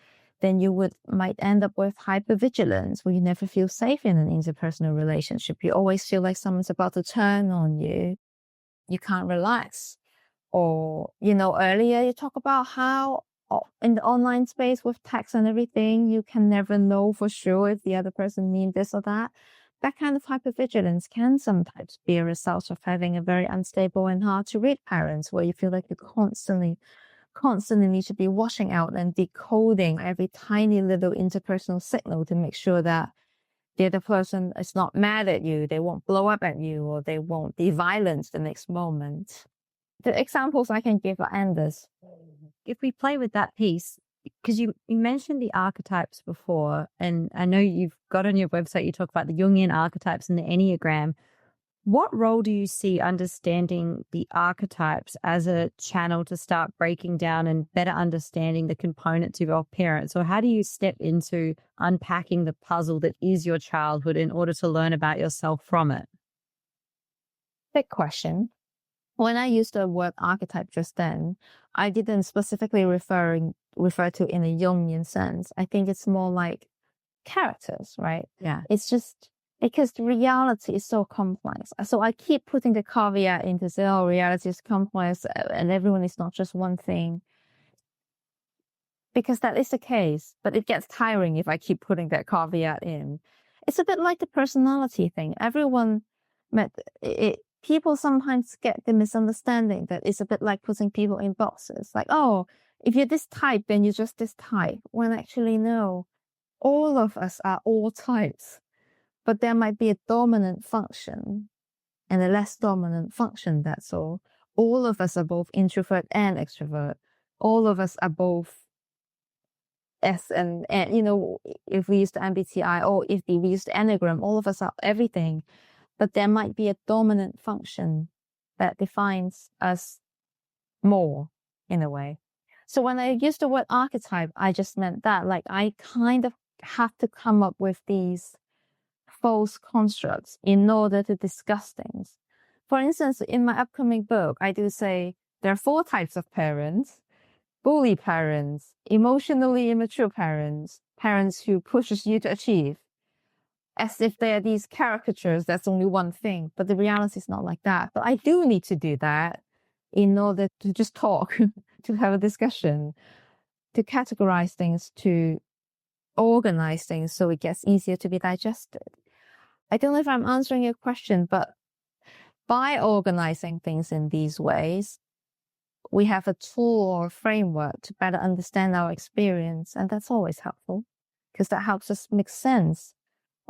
then you might end up with hypervigilance, where you never feel safe in an interpersonal relationship. You always feel like someone's about to turn on you. You can't relax. Or, earlier you talk about how in the online space with text and everything, you can never know for sure if the other person means this or that. That kind of hypervigilance can sometimes be a result of having a very unstable and hard to read parents, where you feel like you constantly need to be washing out and decoding every tiny little interpersonal signal to make sure that the other person is not mad at you, they won't blow up at you, or they won't be violent the next moment. The examples I can give are endless. If we play with that piece, because you mentioned the archetypes before, and I know you've got on your website, you talk about the Jungian archetypes and the Enneagram. What role do you see understanding the archetypes as a channel to start breaking down and better understanding the components of your parents? Or how do you step into unpacking the puzzle that is your childhood in order to learn about yourself from it? Big question. When I used the word archetype just then, I didn't specifically refer to in a Jungian sense. I think it's more like characters, right? Yeah. It's just because the reality is so complex. So I keep putting the caveat in to say, oh, reality is complex and everyone is not just one thing. Because that is the case, but it gets tiring if I keep putting that caveat in. It's a bit like the personality thing. People sometimes get the misunderstanding that it's a bit like putting people in boxes. Like, oh, if you're this type, then you're just this type. When actually, no. All of us are all types. But there might be a dominant function and a less dominant function, that's all. All of us are both introvert and extrovert. All of us are both S and if we use the MBTI or if we use the Enneagram, all of us are everything. But there might be a dominant function that defines us more in a way. So when I use the word archetype, I just meant that, like, I kind of have to come up with these false constructs in order to discuss things. For instance, in my upcoming book, I do say there are 4 types of parents: bully parents, emotionally immature parents, parents who pushes you to achieve. As if they are these caricatures, that's only one thing. But the reality is not like that. But I do need to do that in order to just talk, to have a discussion, to categorize things, to organize things so it gets easier to be digested. I don't know if I'm answering your question, but by organizing things in these ways, we have a tool or framework to better understand our experience. And that's always helpful because that helps us make sense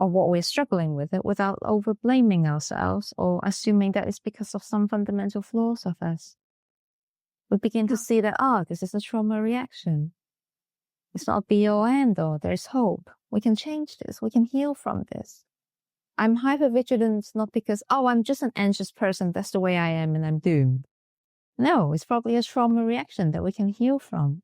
or what we're struggling with it without over blaming ourselves or assuming that it's because of some fundamental flaws of us. We begin to see that, this is a trauma reaction. It's not a be or end all. There's hope. We can change this. We can heal from this. I'm hypervigilant not because, I'm just an anxious person. That's the way I am and I'm doomed. No, it's probably a trauma reaction that we can heal from.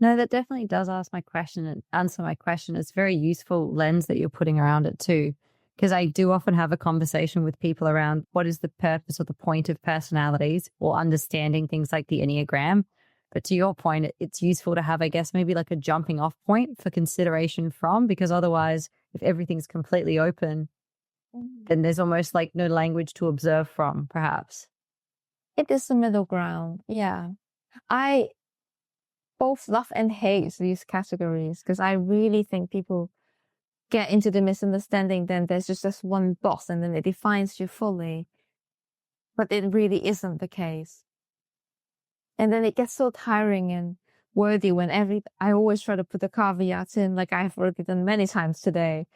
No, that definitely does answer my question. It's a very useful lens that you're putting around it too. Because I do often have a conversation with people around what is the purpose or the point of personalities or understanding things like the Enneagram. But to your point, it's useful to have, I guess, maybe like a jumping off point for consideration from, because otherwise, if everything's completely open, then there's almost like no language to observe from, perhaps. It is the middle ground. Yeah. I both love and hate these categories because I really think people get into the misunderstanding then there's just this one box and then it defines you fully. But it really isn't the case. And then it gets so tiring and wordy when I always try to put the caveats in, like I've already done many times today.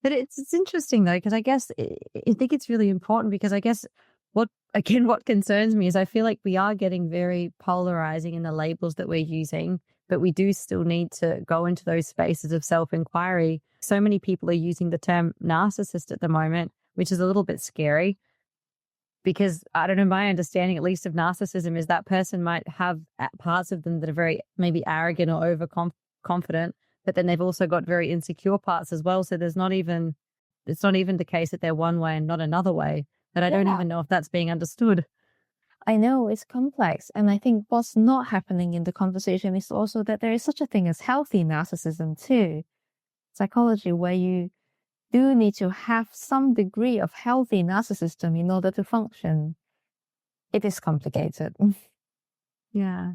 But it's interesting though, because I guess I think it's really important because I guess what concerns me is I feel like we are getting very polarizing in the labels that we're using, but we do still need to go into those spaces of self-inquiry. So many people are using the term narcissist at the moment, which is a little bit scary because I don't know, my understanding, at least of narcissism, is that person might have parts of them that are very maybe arrogant or overconfident, but then they've also got very insecure parts as well. So it's not even the case that they're one way and not another way. But I don't even know if that's being understood. I know it's complex. And I think what's not happening in the conversation is also that there is such a thing as healthy narcissism too. Psychology, where you do need to have some degree of healthy narcissism in order to function. It is complicated. Yeah.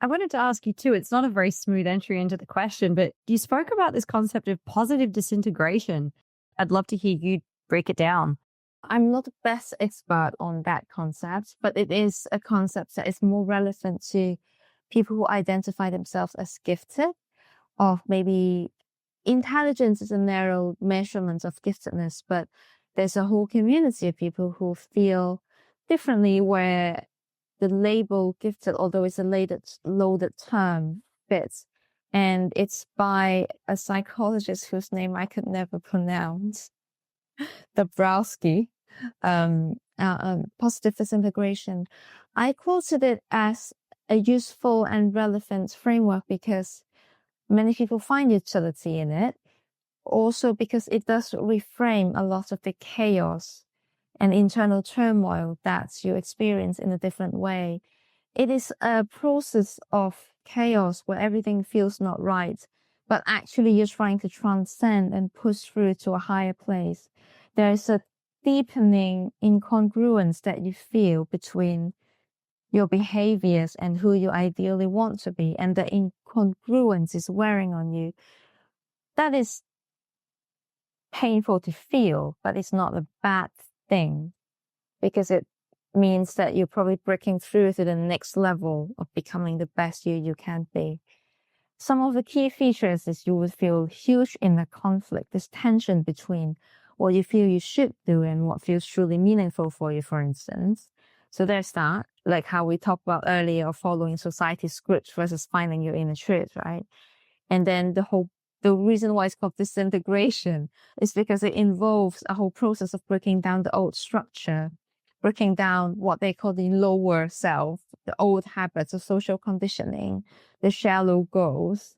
I wanted to ask you too, it's not a very smooth entry into the question, but you spoke about this concept of positive disintegration. I'd love to hear you break it down. I'm not the best expert on that concept, but it is a concept that is more relevant to people who identify themselves as gifted, or maybe intelligence is a narrow measurement of giftedness, but there's a whole community of people who feel differently where the label gifted, although it's a loaded term, fits. And it's by a psychologist whose name I could never pronounce, Dabrowski, positive disintegration. I quoted it as a useful and relevant framework because many people find utility in it. Also because it does reframe a lot of the chaos and internal turmoil that you experience in a different way. It is a process of chaos where everything feels not right, but actually you're trying to transcend and push through to a higher place. There is a deepening incongruence that you feel between your behaviors and who you ideally want to be, and the incongruence is wearing on you. That is painful to feel, but it's not a bad thing because it means that you're probably breaking through to the next level of becoming the best you can be. Some of the key features is you would feel huge inner conflict, this tension between what you feel you should do and what feels truly meaningful for you, for instance. So there's that, like how we talked about earlier, of following society's scripts versus finding your inner truth, right? And then the reason why it's called disintegration is because it involves a whole process of breaking down the old structure, breaking down what they call the lower self, the old habits of social conditioning, the shallow goals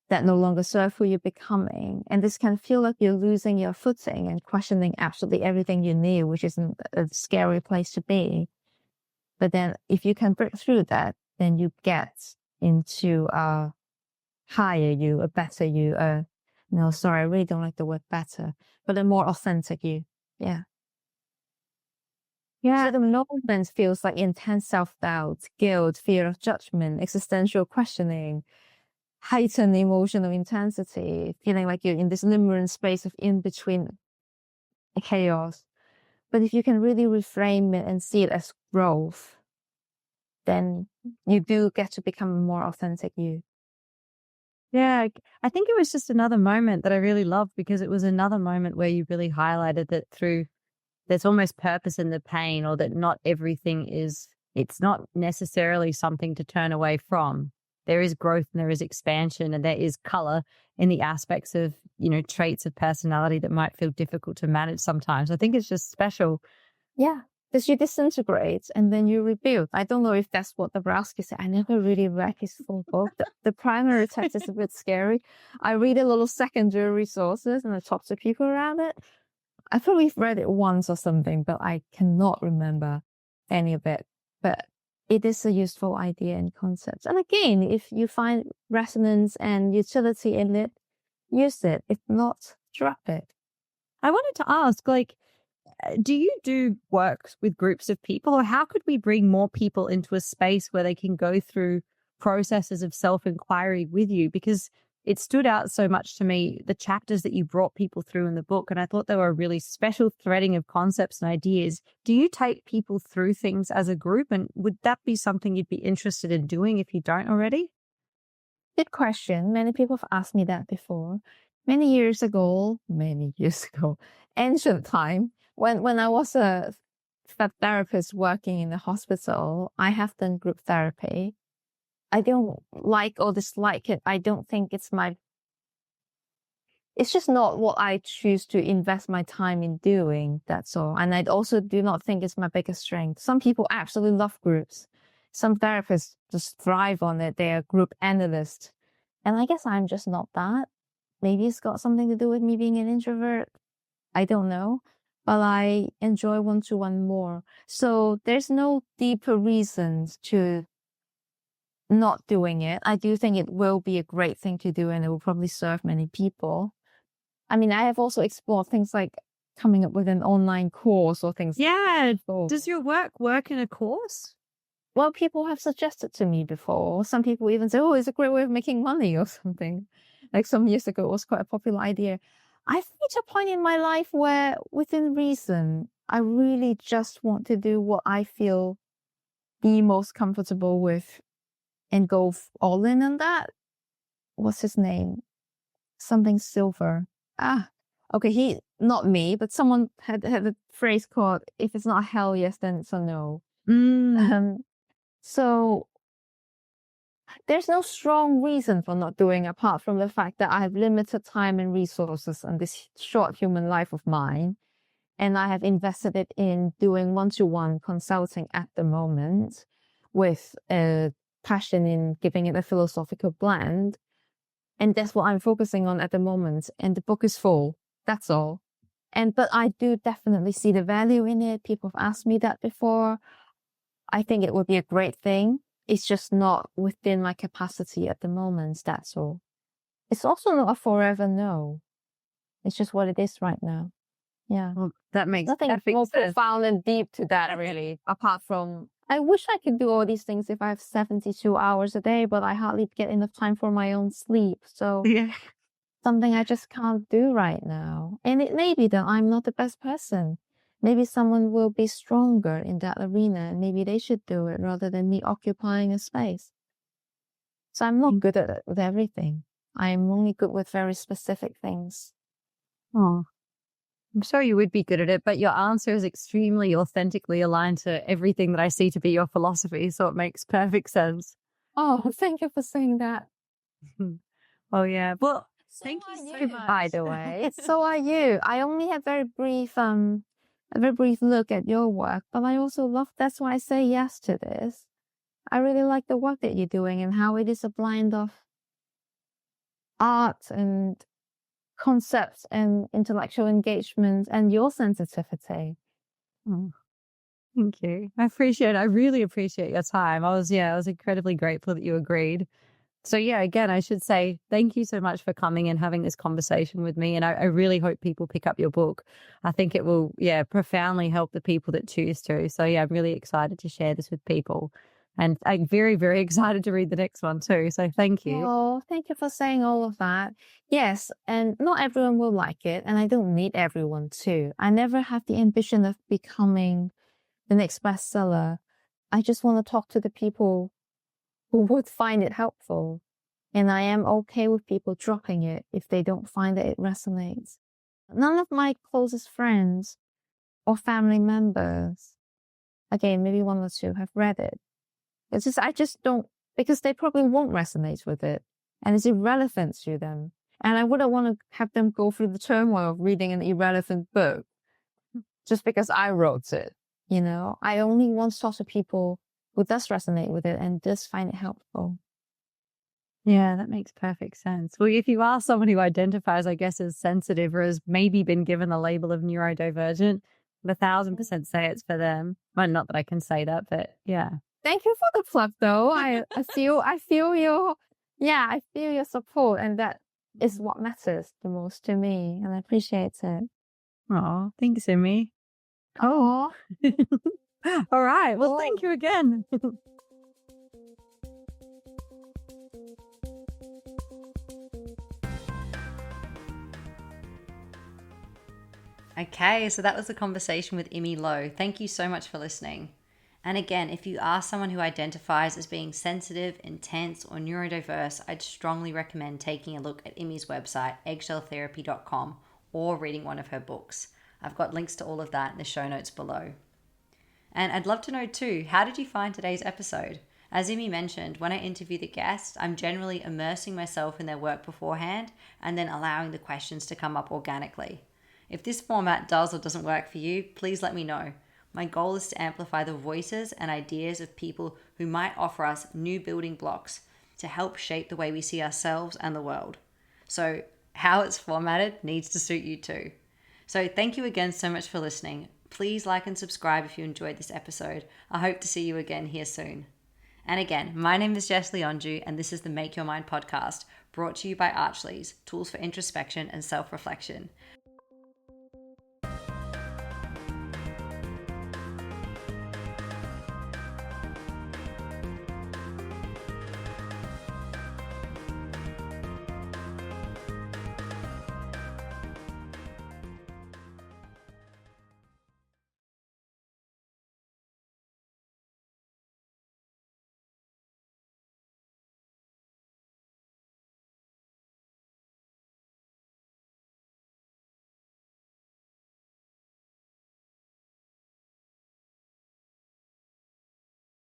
that no longer serve who you're becoming. And this can feel like you're losing your footing and questioning absolutely everything you knew, which isn't a scary place to be. But then if you can break through that, then you get into a higher you, a better you, no, sorry, I really don't like the word better, but a more authentic you. Yeah. Yeah. So the moment feels like intense self-doubt, guilt, fear of judgment, existential questioning, heightened emotional intensity, feeling like you're in this liminal space of in-between chaos. But if you can really reframe it and see it as growth, then you do get to become a more authentic you. Yeah, I think it was just another moment that I really loved, because it was another moment where you really highlighted that there's almost purpose in the pain, or that not everything it's not necessarily something to turn away from. There is growth and there is expansion and there is color in the aspects of, traits of personality that might feel difficult to manage sometimes. I think it's just special. Yeah, because you disintegrate and then you rebuild. I don't know if that's what Dabrowski said. I never really read his full book. The primary text is a bit scary. I read a little secondary resources and I talk to people around it. I probably read it once or something, but I cannot remember any of it. But it is a useful idea and concept. And again, if you find resonance and utility in it, use it. If not, drop it. I wanted to ask, do you do work with groups of people, or how could we bring more people into a space where they can go through processes of self-inquiry with you? Because it stood out so much to me, the chapters that you brought people through in the book, and I thought they were a really special threading of concepts and ideas. Do you take people through things as a group, and would that be something you'd be interested in doing if you don't already? Good question. Many people have asked me that before. Many years ago, ancient time, when I was a therapist working in the hospital, I have done group therapy. I don't like or dislike it. I don't think it's just not what I choose to invest my time in doing. That's all. And I also do not think it's my biggest strength. Some people absolutely love groups. Some therapists just thrive on it. They're group analysts. And I guess I'm just not that. Maybe it's got something to do with me being an introvert. I don't know. But I enjoy one-to-one more. So there's no deeper reasons to not doing it. I do think it will be a great thing to do, and it will probably serve many people. I mean, I have also explored things like coming up with an online course or things. Yeah. Does your work in a course? Well, people have suggested to me before. Some people even say, oh, it's a great way of making money or something. Like some years ago, it was quite a popular idea. I've reached a point in my life where, within reason, I really just want to do what I feel be most comfortable with and go all in on that. What's his name? Something Silver. Okay, not me, but someone had a phrase called, if it's not a hell yes, then it's a no. So there's no strong reason for not doing, apart from the fact that I have limited time and resources on this short human life of mine. And I have invested it in doing one-to-one consulting at the moment, with a passion in giving it a philosophical blend. And that's what I'm focusing on at the moment. And the book is full. That's all. But I do definitely see the value in it. People have asked me that before. I think it would be a great thing. It's just not within my capacity at the moment. That's all. It's also not a forever no. It's just what it is right now. Yeah. Well, that makes nothing more profound and deep to that, really. Apart from, I wish I could do all these things if I have 72 hours a day, but I hardly get enough time for my own sleep. So yeah, something I just can't do right now. And it may be that I'm not the best person. Maybe someone will be stronger in that arena, and maybe they should do it rather than me occupying a space. So I'm not good at it with everything. I'm only good with very specific things. Oh, I'm sure you would be good at it, but your answer is extremely authentically aligned to everything that I see to be your philosophy. So it makes perfect sense. Oh, thank you for saying that. Oh, yeah. Well, so thank you so much. By the way, so are you. I only have a very brief look at your work, but I also love, that's why I say yes to this. I really like the work that you're doing and how it is a blend of art and concepts and intellectual engagement and your sensitivity. Oh, thank you. I appreciate it. I really appreciate your time. I was incredibly grateful that you agreed. So yeah, again, I should say thank you so much for coming and having this conversation with me. And I really hope people pick up your book. I think it will, profoundly help the people that choose to. So yeah, I'm really excited to share this with people. And I'm very, very excited to read the next one too. So thank you. Oh, thank you for saying all of that. Yes, and not everyone will like it. And I don't need everyone to. I never have the ambition of becoming the next bestseller. I just want to talk to the people who would find it helpful. And I am okay with people dropping it if they don't find that it resonates. None of my closest friends or family members, again, maybe one or two, have read it. It's just, I just don't, because they probably won't resonate with it and it's irrelevant to them. And I wouldn't want to have them go through the turmoil of reading an irrelevant book just because I wrote it, you know? I only want to talk to people who does resonate with it and does find it helpful. Yeah, that makes perfect sense. Well, if you are someone who identifies, I guess, as sensitive or has maybe been given the label of neurodivergent, 1,000% say it's for them. Well, not that I can say that, but yeah. Thank you for the plug, though. I feel your support, and that is what matters the most to me, and I appreciate it. Oh, thanks, Imi. Oh, All right. Well, thank you again. Okay, so that was the conversation with Imi Lo. Thank you so much for listening. And again, if you are someone who identifies as being sensitive, intense, or neurodiverse, I'd strongly recommend taking a look at Imi's website, eggshelltherapy.com, or reading one of her books. I've got links to all of that in the show notes below. And I'd love to know too, how did you find today's episode? As Imi mentioned, when I interview the guest, I'm generally immersing myself in their work beforehand and then allowing the questions to come up organically. If this format does or doesn't work for you, please let me know. My goal is to amplify the voices and ideas of people who might offer us new building blocks to help shape the way we see ourselves and the world. So how it's formatted needs to suit you too. So thank you again so much for listening. Please like and subscribe if you enjoyed this episode. I hope to see you again here soon. And again, my name is Jess Leondiou, and this is the Make Your Mind podcast, brought to you by Archleys, tools for introspection and self-reflection.